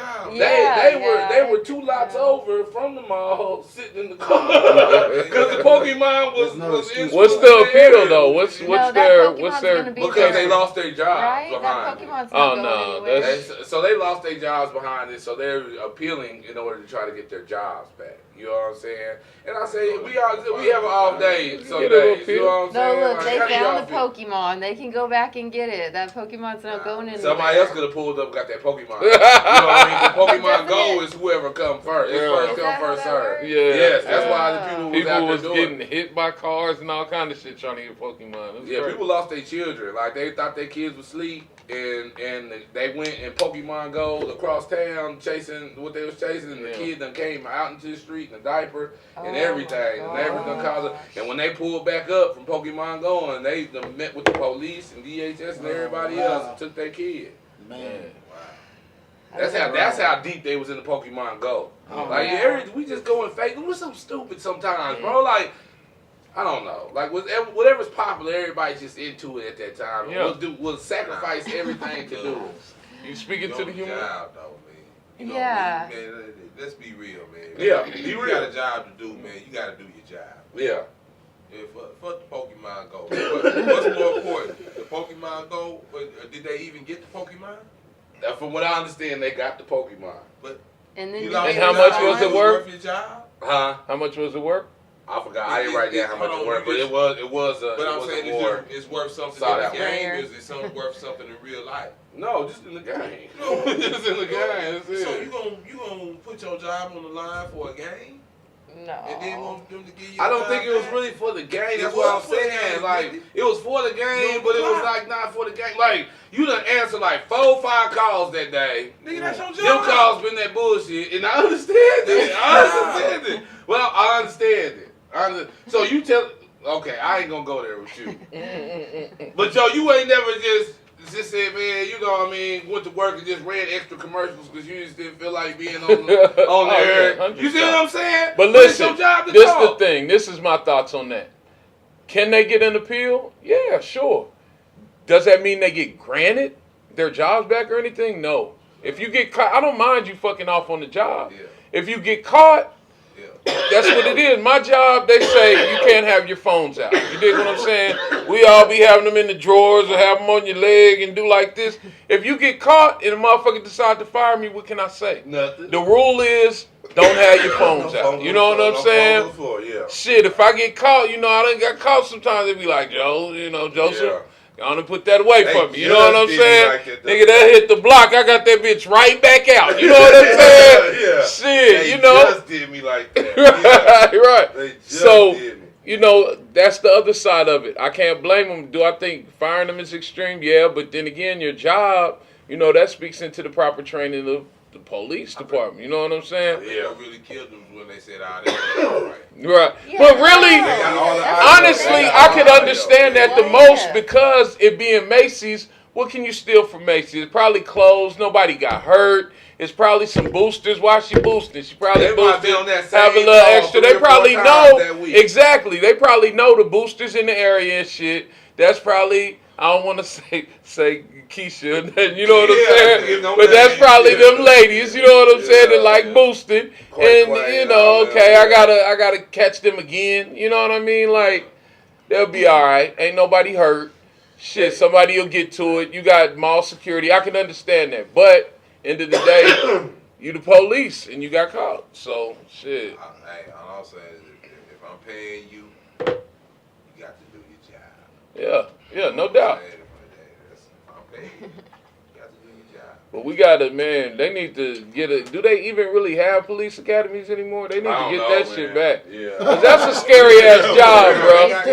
they were 2 lots over from the mall, sitting in the car because the Pokemon was in. What's the appeal though? What's their because they lost their jobs Right? behind That it. Pokemon's Oh, not no, going anywhere. that's- So they lost their jobs behind it. So they're appealing in order to try to get their jobs back. You know what I'm saying? And I say we have an off day some Get a little days. You know what I'm No, saying? look, Like, they how do y'all found the feel? Pokemon. They can go back and get it. That Pokemon's not going anywhere. Somebody else could have pulled up and got that Pokemon. You know what I mean? The Pokemon Go is whoever come first. It's first come, first serve. Yeah. Yes, that's why the people was out there was doing getting hit by cars and all kind of shit trying to get Pokemon. It was Yeah, crazy. people lost their children. Like they thought their kids would sleep, and they went and Pokemon Go across town chasing what they was chasing, and the kid done came out into the street in a diaper and everything. The neighbors done called it. And when they pulled back up from Pokemon Go, and they done met with the police and DHS and everybody else and took their kid. Man. That's how deep they was in the Pokemon Go. We just going fake. We're so stupid sometimes, bro. Like. I don't know. Like whatever's popular, everybody's just into it at that time. Yeah. We'll sacrifice everything to do it. You speaking to the human? Job, though, man. You know, Yeah. Man, let's be real, man. Yeah, If be you real. got a job to do, man, you got to do your job. Yeah. Fuck the Pokemon Go. What's more important, the Pokemon Go, or did they even get the Pokemon? From what I understand, they got the Pokemon. But And then you did lost they And how your much job, was it you worth? Your job? Huh? How much was it worth? I forgot. I didn't write down how much it worth, but it was a. But I'm it was saying a war. it's worth something Saw in that the one. game, or is it something worth something in real life? No, just in the game. No. Just in the game. That's it. So you gonna put your job on the line for a game, No. and then want them to give you? I don't job think it was back? really for the game. It That's what I'm was for the saying. game, Like nigga. it was for the game, You but it was don't like not for the game. Like you done answered like 4-5 calls that day. Nigga, that's your Them job. calls been that bullshit, and I understand it. I understand it. Well, I understand it. So you tell. Okay, I ain't gonna go there with you. But Joe, you ain't never just said, man, you know what I mean, went to work and just ran extra commercials because you just didn't feel like being on the air. yeah, You see what I'm saying? But it's listen, your job to this talk. the thing. This is my thoughts on that. Can they get an appeal? Yeah, sure. Does that mean they get granted their jobs back or anything? No. If you get caught, I don't mind you fucking off on the job. Yeah. If you get caught, Yeah. that's what it is. My job, they say you can't have your phones out. You dig what I'm saying? We all be having them in the drawers or have them on your leg and do like this. If you get caught and a motherfucker decide to fire me, what can I say? Nothing. The rule is don't have your phones out. You know what I'm saying? Yeah. Shit, if I get caught, I done got caught sometimes. They be like, Joe, Joseph, gonna put that away from me. You know what I'm just saying? did me like that, Nigga, that hit the block. I got that bitch right back out. You know what I'm saying? Yeah. Shit, They you know? just did me like that. Yeah. Right. They just So, did me. that's the other side of it. I can't blame them. Do I think firing them is extreme? Yeah, but then again, your job, that speaks into the proper training of the police department. You know what I'm saying? Yeah. What really killed them when they said, "Ah, that's right." Right. Yeah, But really, that's honestly, right. I could understand that the Yeah. most because it being Macy's, what can you steal from Macy's? It's probably clothes. Nobody got hurt. It's probably some boosters. Why she boosting? She probably They might be boosted. on that Have a same little call extra. 3 They or 4 probably times know that week. exactly. They probably know the boosters in the area and shit. That's probably. I don't want to say Keisha, you know what I'm saying? no But that's names. probably Yeah. them ladies, you know what I'm saying? That like yeah. boosting, Quite and quiet, all that, okay, yeah. I gotta catch them again. You know what I mean? Like they'll be all right. Ain't nobody hurt. Shit, somebody will get to it. You got mall security. I can understand that, but end of the day, you the police and you got caught. So shit. Hey, all I'm saying is if I'm paying you, you got to do your job. Yeah, no doubt. If I'm paying you, you got to do your job. But we gotta, man. They need to get a. Do they even really have police academies anymore? They need I to don't get know, that shit man. back. Yeah. Cause that's a scary ass job, bro.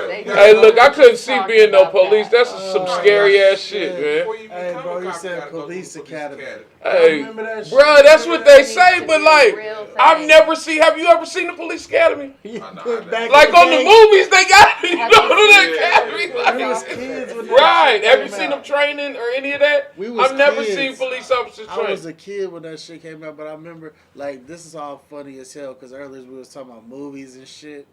They do. Hey, look, I couldn't see Talking being no about police. that. That's some scary ass shit, man. Before you Hey, become bro, a you cop, said gotta go police through academy. Hey, Remember that shit? bro, that's what they That say. needs to But be like, a real I've thing. never seen. Have you ever seen the police academy? Back Like in on the day, movies, they got you Have know you the seen academy. it? Like, we was kids when that right? shit Have you came seen out. them training or any of that? We was I've never kids. seen police officers I was train. a kid when that shit came out, but I remember, like, this is all funny as hell, because earlier we was talking about movies and shit.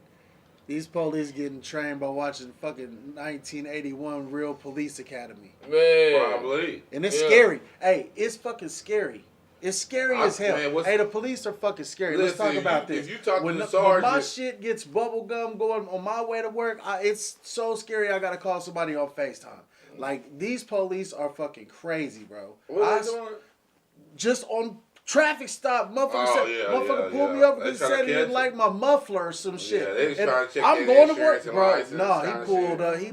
These police getting trained by watching fucking 1981 Real Police Academy. Man, Probably. And it's Yeah. scary. Hey, it's fucking scary. It's scary as hell. Man, what's- Hey, the police are fucking scary. Let's Listen, talk about if this. you talk to when the when my sergeant- shit gets bubble gum going on my way to work, it's so scary I gotta call somebody on FaceTime. Like, these police are fucking crazy, bro. What are they doing? Just on traffic stop. Motherfucker pulled me over because he said he didn't like my muffler or some shit. Yeah, they was and trying to check I'm their going to insurance work, and bro. license No, he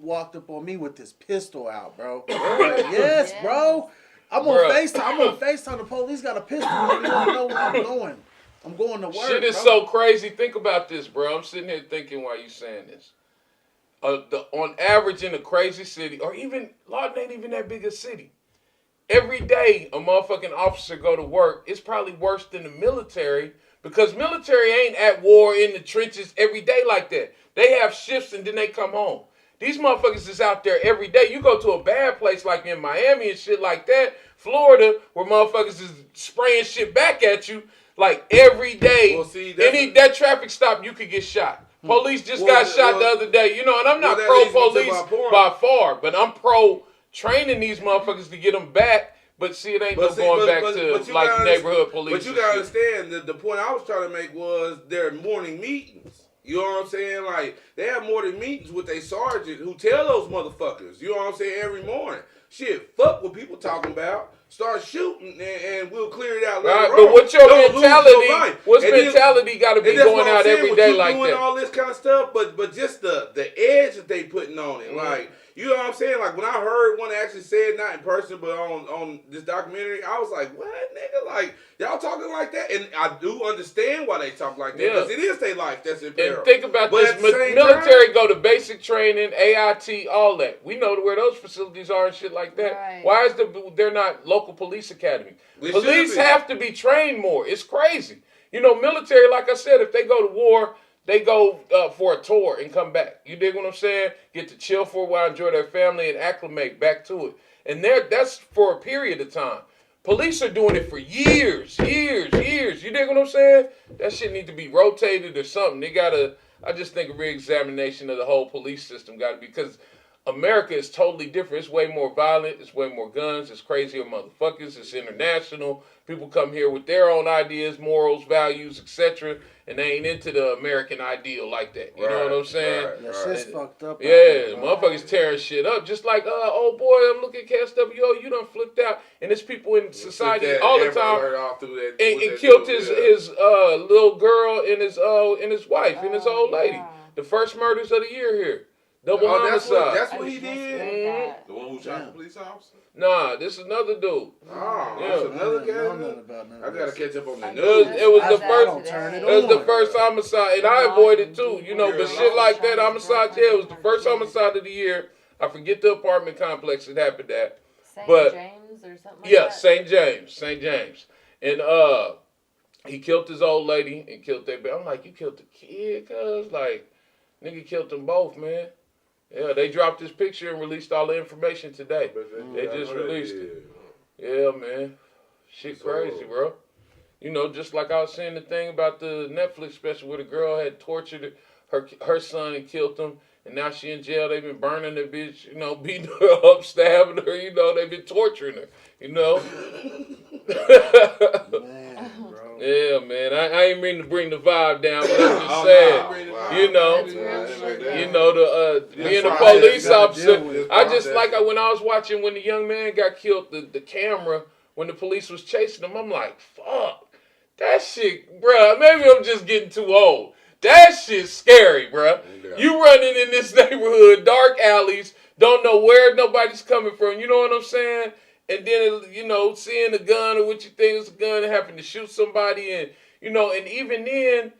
walked up on me with his pistol out, bro. Like, yes, bro. I'm on FaceTime. The police got a pistol on me. You don't know where I'm going. I'm going to work. Shit is so crazy. Think about this, bro. I'm sitting here thinking while you saying this. On average in a crazy city, or even Lawton ain't even that big a city. Every day a motherfucking officer go to work, it's probably worse than the military because military ain't at war in the trenches every day like that. They have shifts and then they come home. These motherfuckers is out there every day. You go to a bad place like in Miami and shit like that, Florida, where motherfuckers is spraying shit back at you like every day. Well, see, that traffic stop, you could get shot. Police just got shot the other day, and I'm not pro-police by far, but I'm pro-training these motherfuckers to get them back, but see, it ain't going back to like neighborhood police. But you gotta understand, the point I was trying to make was their morning meetings. You know what I'm saying? Like, they have morning meetings with a sergeant who tell those motherfuckers, you know what I'm saying, every morning. Shit, fuck what people talking about. Start shooting and we'll clear it out later on. But what's your mentality? What's mentality got to be going out every day like that? Doing all this kind of stuff, but just the edge that they putting on it, like, you know what I'm saying? Like, when I heard one actually say it, not in person, but on this documentary, I was like, what, nigga? Like, y'all talking like that? And I do understand why they talk like that, because it is their life that's in peril. And think about this, military go to basic training, AIT, all that. We know where those facilities are and shit like that. Right. Why is they're not local police academy? Police have to be trained more. It's crazy. Military, like I said, if they go to war, they go for a tour and come back. You dig what I'm saying? Get to chill for a while, enjoy their family, and acclimate back to it. And that's for a period of time. Police are doing it for years. You dig what I'm saying? That shit need to be rotated or something. I just think a re-examination of the whole police system got to be, because America is totally different. It's way more violent. It's way more guns. It's crazier motherfuckers. It's international. People come here with their own ideas, morals, values, etc., and they ain't into the American ideal like that. You know what I'm saying? That shit's fucked up. Motherfuckers tearing shit up. Just like, oh boy, I'm looking at KSWO, you done flipped out. And there's people in society all the time and killed his little girl and his wife and his old lady. Yeah. The first murders of the year here. Double homicide. That's what he did? The one who shot the police officer? Nah, this is another dude. That's another guy. I gotta catch up on the news. It was the first homicide, and I avoided too, but shit like that, homicide, it was the first homicide of the year. I forget the apartment complex it happened at. St. James or something like that? St. James. And he killed his old lady and killed that baby. I'm like, you killed the kid, cuz? Like, nigga killed them both, man. Yeah, they dropped this picture and released all the information today. They just released it. Yeah, man. Shit crazy, bro. Just like I was saying the thing about the Netflix special where the girl had tortured her son and killed him, and now she in jail. They've been burning the bitch, beating her up, stabbing her, they've been torturing her, Man, bro. Yeah, man. I ain't mean to bring the vibe down, but I'm just saying, being a police officer, I just like when I was watching when the young man got killed, the camera, when the police was chasing him, I'm like, fuck, that shit, bruh, maybe I'm just getting too old. That shit's scary, bruh. Yeah. You running in this neighborhood, dark alleys, don't know where nobody's coming from, you know what I'm saying? And then, seeing a gun or what you think is a gun and having to shoot somebody. And, and even then,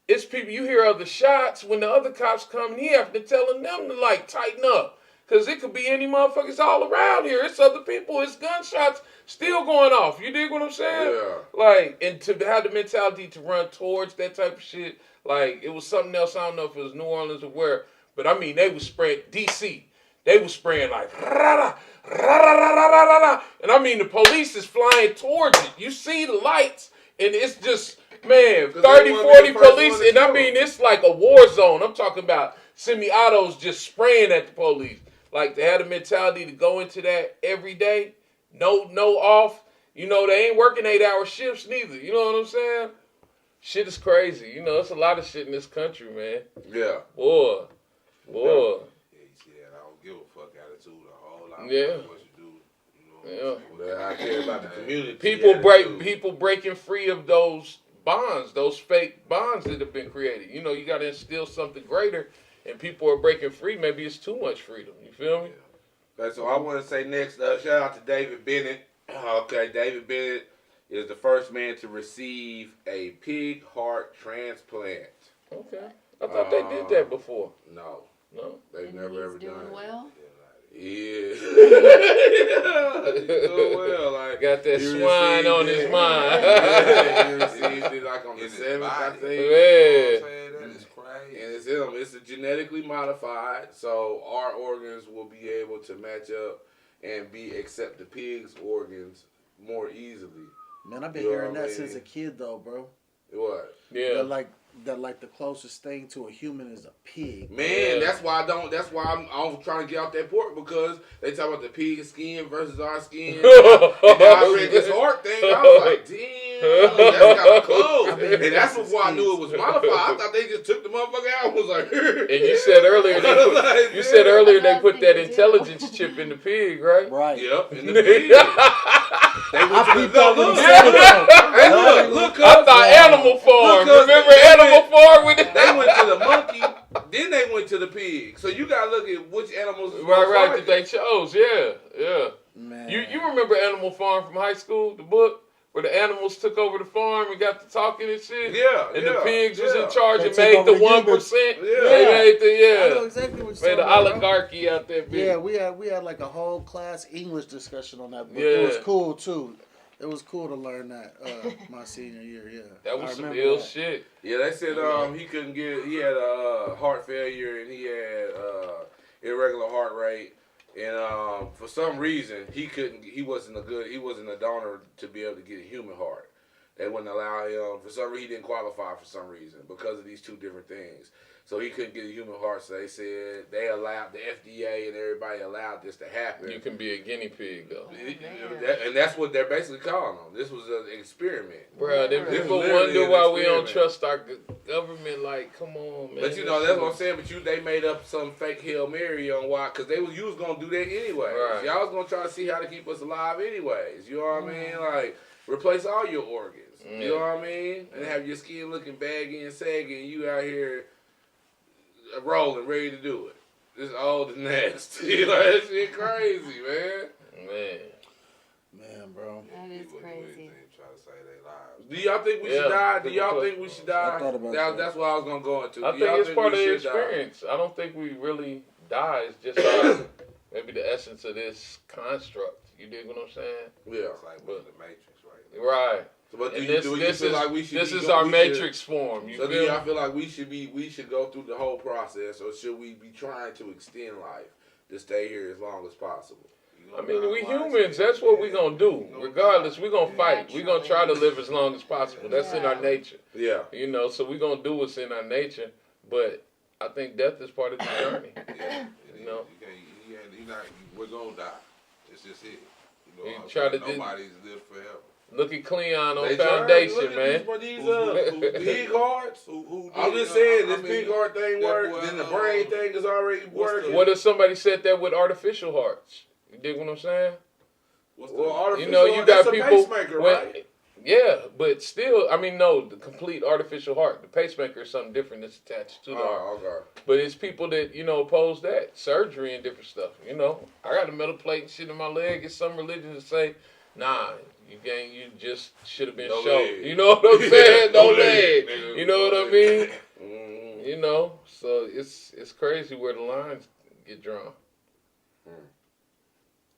it's people, you hear other shots. When the other cops come, he have to telling them to, like, tighten up. Because it could be any motherfuckers all around here. It's other people. It's gunshots still going off. You dig what I'm saying? Yeah. Like, and to have the mentality to run towards that type of shit, like, it was something else. I don't know if it was New Orleans or where. But, I mean, they was spraying, D.C., they was spraying like, rah-rah, rah-rah-rah-rah-rah-rah. And I mean, the police is flying towards it. You see the lights, and it's just, man, 30, 40 police. And I mean, it's like a war zone. I'm talking about semi-autos just spraying at the police. Like, they had a mentality to go into that every day. No off. They ain't working 8-hour shifts neither. You know what I'm saying? Shit is crazy. It's a lot of shit in this country, man. Yeah. Boy. Yeah, you see that I don't give a fuck attitude a whole lot. Yeah. What you do, Yeah. I care about the community. People breaking free of those bonds, those fake bonds that have been created. You know, you got to instill something greater, and people are breaking free. Maybe it's too much freedom. You feel me? Okay, so I want to say next, shout out to David Bennett. Okay, David Bennett is the first man to receive a pig heart transplant. Okay. I thought they did that before. No, No. they've And never he's ever doing done well? it. Yeah. He's doing well. Like, Got that he swine on received his it. mind. Yeah, he received it like on the In his 7th, I body. think. You know what Yeah. I'm saying? That is crazy. And it's him. It's a genetically modified, so our organs will be able to match up and accept the pig's organs more easily. Man, I've been You know hearing what I that since mean? a kid though, bro. What? Yeah. That like the closest thing to a human is a pig. Man, Yeah. that's why I'm trying to get off that pork, because they talk about the pig skin versus our skin. And I read this heart thing, I was like, damn, that's kind of close. And that's before I knew it was modified. I thought they just took the motherfucker out and was like, And you said earlier they put that intelligence chip in the pig, right? Right. yep, in the pig. I peeped out when he said it though. Hey, look, I thought Animal Farm. Look, Remember they Animal Farm with They went to the monkey, then they went to the pig. So you gotta look at which animals. Is Right, most that they chose. Yeah. Man. You remember Animal Farm from high school, the book? Where the animals took over the farm and got to talking and shit? Yeah, And yeah, the pigs was in yeah. charge They and took made over the the 1%. Yeah. They made the, I know exactly what you're made the talking about, bro. oligarchy out there, bitch. Yeah, we had like a whole class English discussion on that book. Yeah. It was cool too. It was cool to learn that my senior year. Yeah, That I was some remember ill that. shit. Yeah, they said he couldn't get. He had heart failure and he had irregular heart rate, and for some reason he couldn't. He wasn't a donor to be able to get a human heart. They wouldn't allow him. For some reason, he didn't qualify for some reason because of these two different things. So he couldn't get a human heart. So they said they allowed the FDA and everybody allowed this to happen. You can be a guinea pig, though. And that's what they're basically calling them. This was an experiment. Bro, them This people was literally wonder an why we don't experiment. trust our government. Like, come on, man. But you know, that's what I'm saying. But they made up some fake Hail Mary on why, because you was gonna do that anyway. Right. Y'all was gonna try to see how to keep us alive anyways. You know what I mean? Like, replace all your organs. You know what I mean? And have your skin looking baggy and saggy, and you out here rolling, ready to do it. It's old and nasty. Like, that shit crazy, man. Man, bro. That is crazy. Try to save their lives. Do y'all think we should die? Do y'all think we should die? I thought about that. That's what I was gonna go into. I Do think y'all it's part of we the should die? experience. I don't think we really die. It's just maybe the essence of this construct. You dig what I'm saying? Yeah. It's like we're in the Matrix right now. Right. So, but And do you feel like we should this be is go- our we matrix form. You So do feel y'all me? feel like we should go through the whole process, or should we be trying to extend life to stay here as long as possible? I mean, we humans. That's what we gonna do. Regardless, we gonna fight. We gonna try to live as long as possible. That's in our nature. Yeah. You know, so we gonna do what's in our nature. But I think death is part of the journey. You know. We're gonna die. It's just it. You know, You try to nobody's lived forever. Look at Cleon on They Foundation, trying to man. look at these pig hearts. Who I'm did, just saying, I this mean, pig heart thing that works, boy, then the brain thing is already what's the- working. What if somebody said that with artificial hearts? You dig what I'm saying? What's the, Well, artificial You know, you heart, got that's a people. pacemaker, when- right? Yeah, but still, I mean, no, the complete artificial heart. The pacemaker is something different that's attached to the heart. Oh, okay. But it's people that, oppose that. Surgery and different stuff, I got a metal plate and shit in my leg. It's some religion to say, nah, you just should have been No showed. leg. You know what I'm saying? No No leg. leg, nigga. You know what I mean? Mm. So it's crazy where the lines get drawn.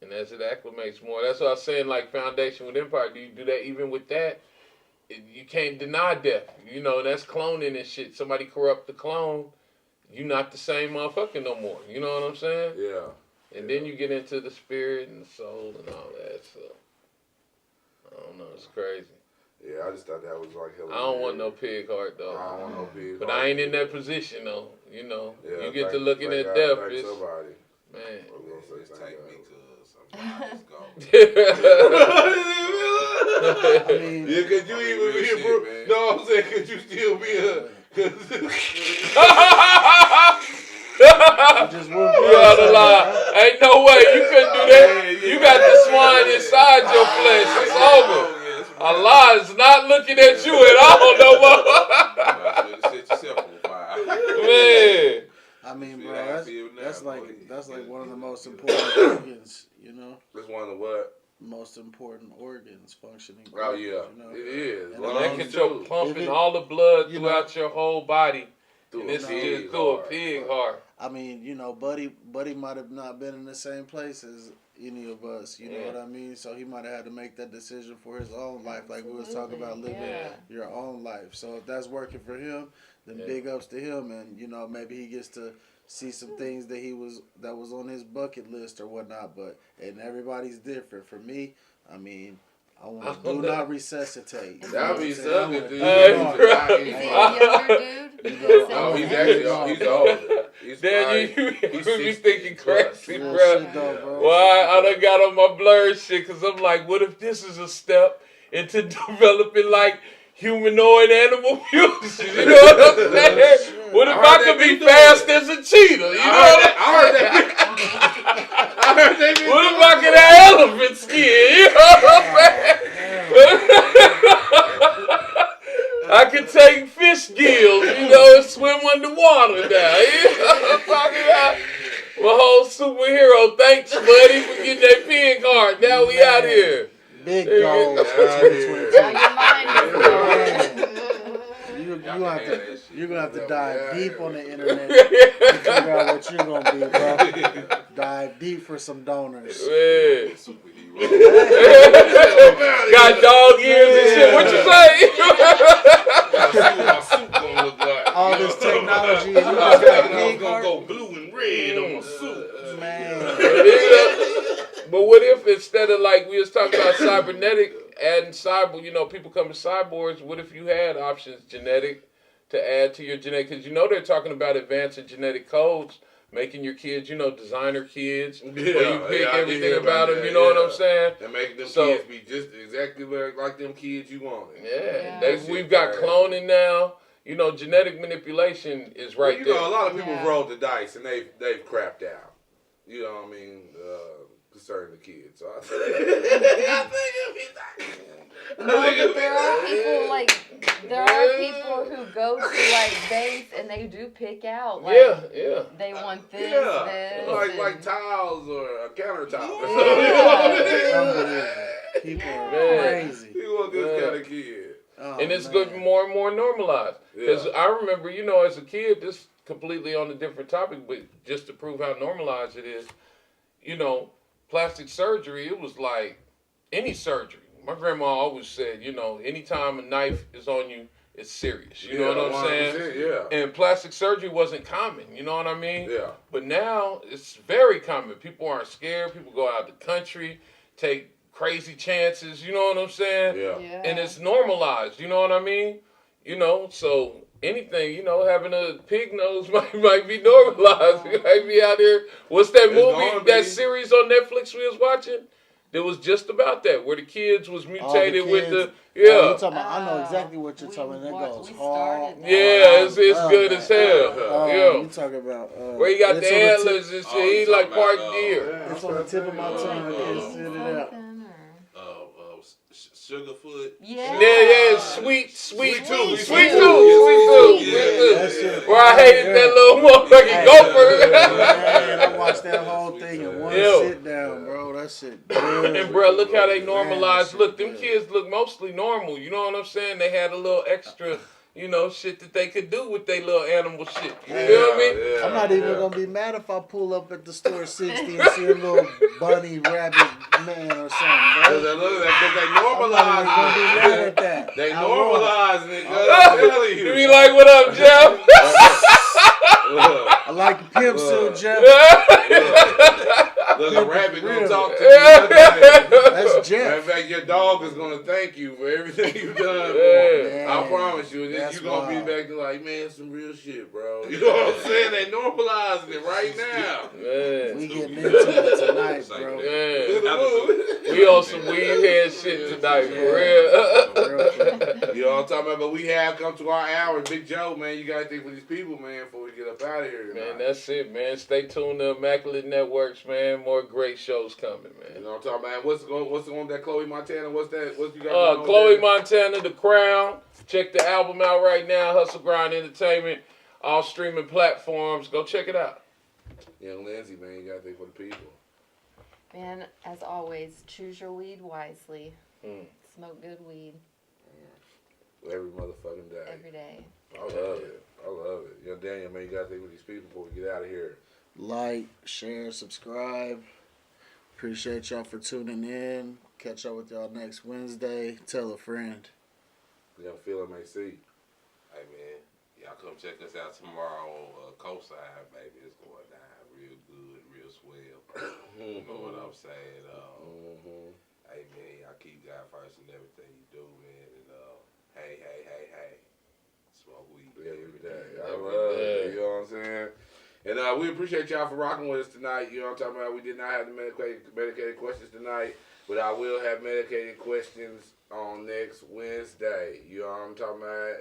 And as it acclimates more, that's what I was saying, like Foundation with Empire, do you do that even with that? You can't deny death. That's cloning and shit. Somebody corrupt the clone, you not the same motherfucker no more. You know what I'm saying? Yeah. And then you get into the spirit and the soul and all that. So, I don't know. It's crazy. Yeah, I just thought that was like hell. I don't want no pig heart, I though. don't want no pig But heart. I ain't in that position, though. Yeah, You get to thank- looking thank at God, death. thank It's, somebody. man. I'm gonna say Just thank take God. me, cuz sometimes go. I mean, Yeah, could you even real be a shit, bro? man. No, I'm saying, could you still be a? you just wouldn't You out of line. Ain't no way you couldn't do that. You got the swine your flesh. It's over. Allah is not looking at you at all no more. Set yourself on fire. Man. I mean, Feel bro, how I feel now, that's like boy. one of the most important organs, you know. That's one of the what? Most important organs functioning. Oh organs, yeah, you know? it is. And Well, That long gets as- your pumping if it- all the blood you know, throughout your whole body. through And a this is pig just through a heart. pig heart. I mean, you know, Buddy might have not been in the same place as any of us. You know Yeah. what I mean? So he might have had to make that decision for his own life, like we was talking about living Yeah. your own life. So if that's working for him, then Yeah. big ups to him, and you know maybe he gets to see some things that that was on his bucket list or whatnot. But and everybody's different. For me, I mean, I want to do not resuscitate. You know That'd what be I'm saying? I something, wanna dude. do Hey, it bro. all. Is he a younger dude? You That know, sounds No, he's like- actually he's older. He's Damn, probably- you he's be 60 thinking plus. crazy, Real bro. shit though, bro. Why I done got on my blurred shit because I'm like, what if this is a step into developing like humanoid animal fusions? You know what I'm saying? What if I I heard could they be be doing fast as a cheetah? You know what I'm I heard that. What if I could have elephant skin? You know what I'm saying? I could take fish gills, you know, and swim underwater now. You know what I'm talking about? My whole superhero, thanks, buddy, for getting that pig heart. Now we out here. Big goals for Yeah, 2022. Now your mind is going. You're gonna have to dive Yeah. deep on the internet to figure out what you're gonna be, bro. Dive deep for some donors. Man. Superhero. Got dog ears and shit. What you say? Let's see what my suit gonna look like. All You this know? technology and you I just was got thinking I was pig gonna heart? go blue and red on my suit. Man. But what if instead of like we was talking about cybernetic adding cyber, you know, people come to cyborgs. What if you had options genetic to add to your genetic? Because you know they're talking about advancing genetic codes, making your kids, you know, designer kids. Yeah, where you pick yeah, I did everything hear about them. that, You know what yeah. I'm saying? And making them So- kids be just exactly like them kids you wanted. Yeah, Yeah. we've got cloning now. You know, genetic manipulation is right Well, you there. know, a lot of people Yeah. rolled the dice and they've crapped out. You know what I mean? Concerning the kids. So I think it'll be No, but there are people who go to like base and they do pick out like Yeah. they want this, Yeah, this, like and- tiles or a countertop. Or Yeah. Unbelievable. People are Man. crazy. You want this Man. kind of kid. Oh, And it's man. getting more and more normalized. Because Yeah. I remember, you know, as a kid, this completely on a different topic, but just to prove how normalized it is, you know, plastic surgery, it was like any surgery. My grandma always said, you know, anytime a knife is on you, it's serious. You know what I'm saying? 100%, Yeah. And plastic surgery wasn't common, you know what I mean? Yeah. But now it's very common. People aren't scared. People go out the country, take crazy chances, you know what I'm saying? Yeah. Yeah. And it's normalized, you know what I mean? You know, so anything, you know, having a pig nose might be normalized. You might be out there. What's that It's gonna movie, be. that series on Netflix we was watching? That was just about that, where the kids was mutated with the, Oh, you yeah. talking about, I know exactly what you're talking about. That goes we hard. started that. Yeah, it's love good that. as hell. Yeah. You talking about Where he got it's the on tip- antlers and shit. Oh, you He like talking part about, deer. It's on the tip of my tongue. I can't Something sit it out. or- Sugarfoot. Yeah. Yeah, sweet tooth. Sweet tooth. Sweet Sweet tooth. Yeah. That shit. Where I hated that little motherfucking gopher. Man, I watched that whole thing in one Yeah. sit down, bro. That shit. Good. And bro, look how they normalized. shit Look, them good. kids look mostly normal. You know what I'm saying? They had a little extra, you know, shit that they could do with their little animal shit. You know what I mean? Yeah, I'm not even gonna be mad if I pull up at the store 60 and see a little bunny rabbit man or something, bro. They I'm not even gonna be normalized mad it. at that. They I won't. normalized it. I'm telling You you. be like, what up, Jeff? I like your pimp suit, Jeff. Look, a rabbit gonna Real. talk to you. That's Matter of Jeff. fact, your dog is gonna thank you for everything you've done. Yeah. I promise you, That's you're gonna wild. be back to like, man, some real shit, bro. You know what I'm saying? They normalizing it right now. Man. We getting into it tonight, bro. Man. We on some weed head shit tonight, for real. Real shit. You know what I'm talking about? But we have come to our hour. Big Joe, man, you got to think for these people, man, before we get up out of here. Man, that's it, man. Stay tuned to Immaculate Networks, man. More great shows coming, man. You know what I'm talking about? What's going on with that Chloe Montana? What's you got going on Chloe there? Montana, The Crown. Check the album out right now, Hustle Grind Entertainment. All streaming platforms. Go check it out. Young Lindsay, man, you got to think for the people. Man, as always, choose your weed wisely. Smoke good weed. Every motherfucking day. Every day. I love it. I love it. Young Daniel, man, you got to think with these people before we get out of here. Like, share, subscribe. Appreciate y'all for tuning in. Catch up with y'all next Wednesday. Tell a friend. Young Phil MC. Hey, man, y'all come check us out tomorrow on Coastside, baby. It's going down real good, real swell. You know what I'm saying? Hey, man, y'all keep God first in everything you do, man. And, hey. Smoke weed every day. I love it. You know what I'm saying? And we appreciate y'all for rocking with us tonight. You know what I'm talking about? We did not have the medicated questions tonight, but I will have medicated questions on next Wednesday. You know what I'm talking about?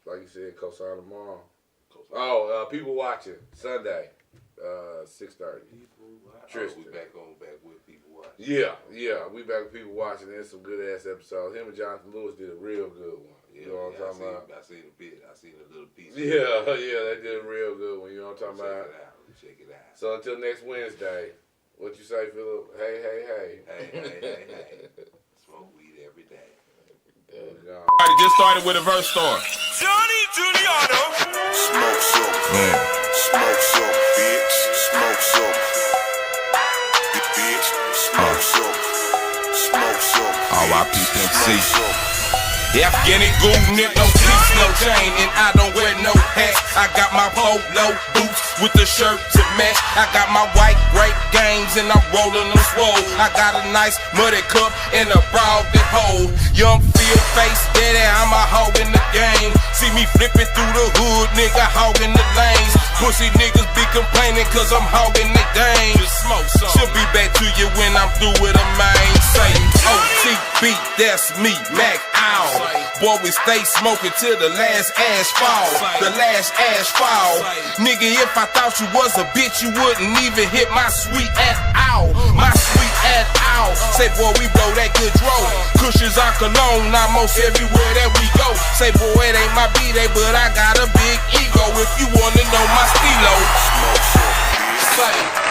Like you said, co-sign tomorrow. People watching Sunday, 6:30. Tristan. We back with people watching. Yeah, we back with people watching. There's some good ass episodes. Him and Jonathan Lewis did a real good one. You know what I'm talking about? I seen a bit. I seen a little piece. Yeah, they did a real good one. You know what I'm talking about? Check it out. So until next Wednesday, what you say, Philip? Hey. Hey. Smoke weed every day. Alright, just started with a verse story. Johnny Giuliano. Smoke some, smoke some, bitch. Smoke some, bitch. Smoke some, smoke some. R.I.P. MC. Afghani goon, nigga, no piece, no chain, and I don't wear no hat. I got my polo boots with the shirt to match. I got my white grape games and I'm rolling them swole. I got a nice muddy cup and a broad that hole. Young field face daddy, I'm a hog in the game. See me flipping through the hood, nigga, hogging the lanes. Pussy niggas be complaining cause I'm hogging the game. She'll be back to you when I'm through with a main. Say OTB, that's me, Mac Owl. Boy, we stay smoking till the last ash fall. The last ash fall. Nigga, if I thought you was a bitch, you wouldn't even hit my sweet ass owl. My sweet ass owl. Say, boy, we blow that good dro. Cushions are cologne, almost everywhere that we go. Say, boy, it ain't my B-Day, but I got a big ego. If you wanna know my stilo, say.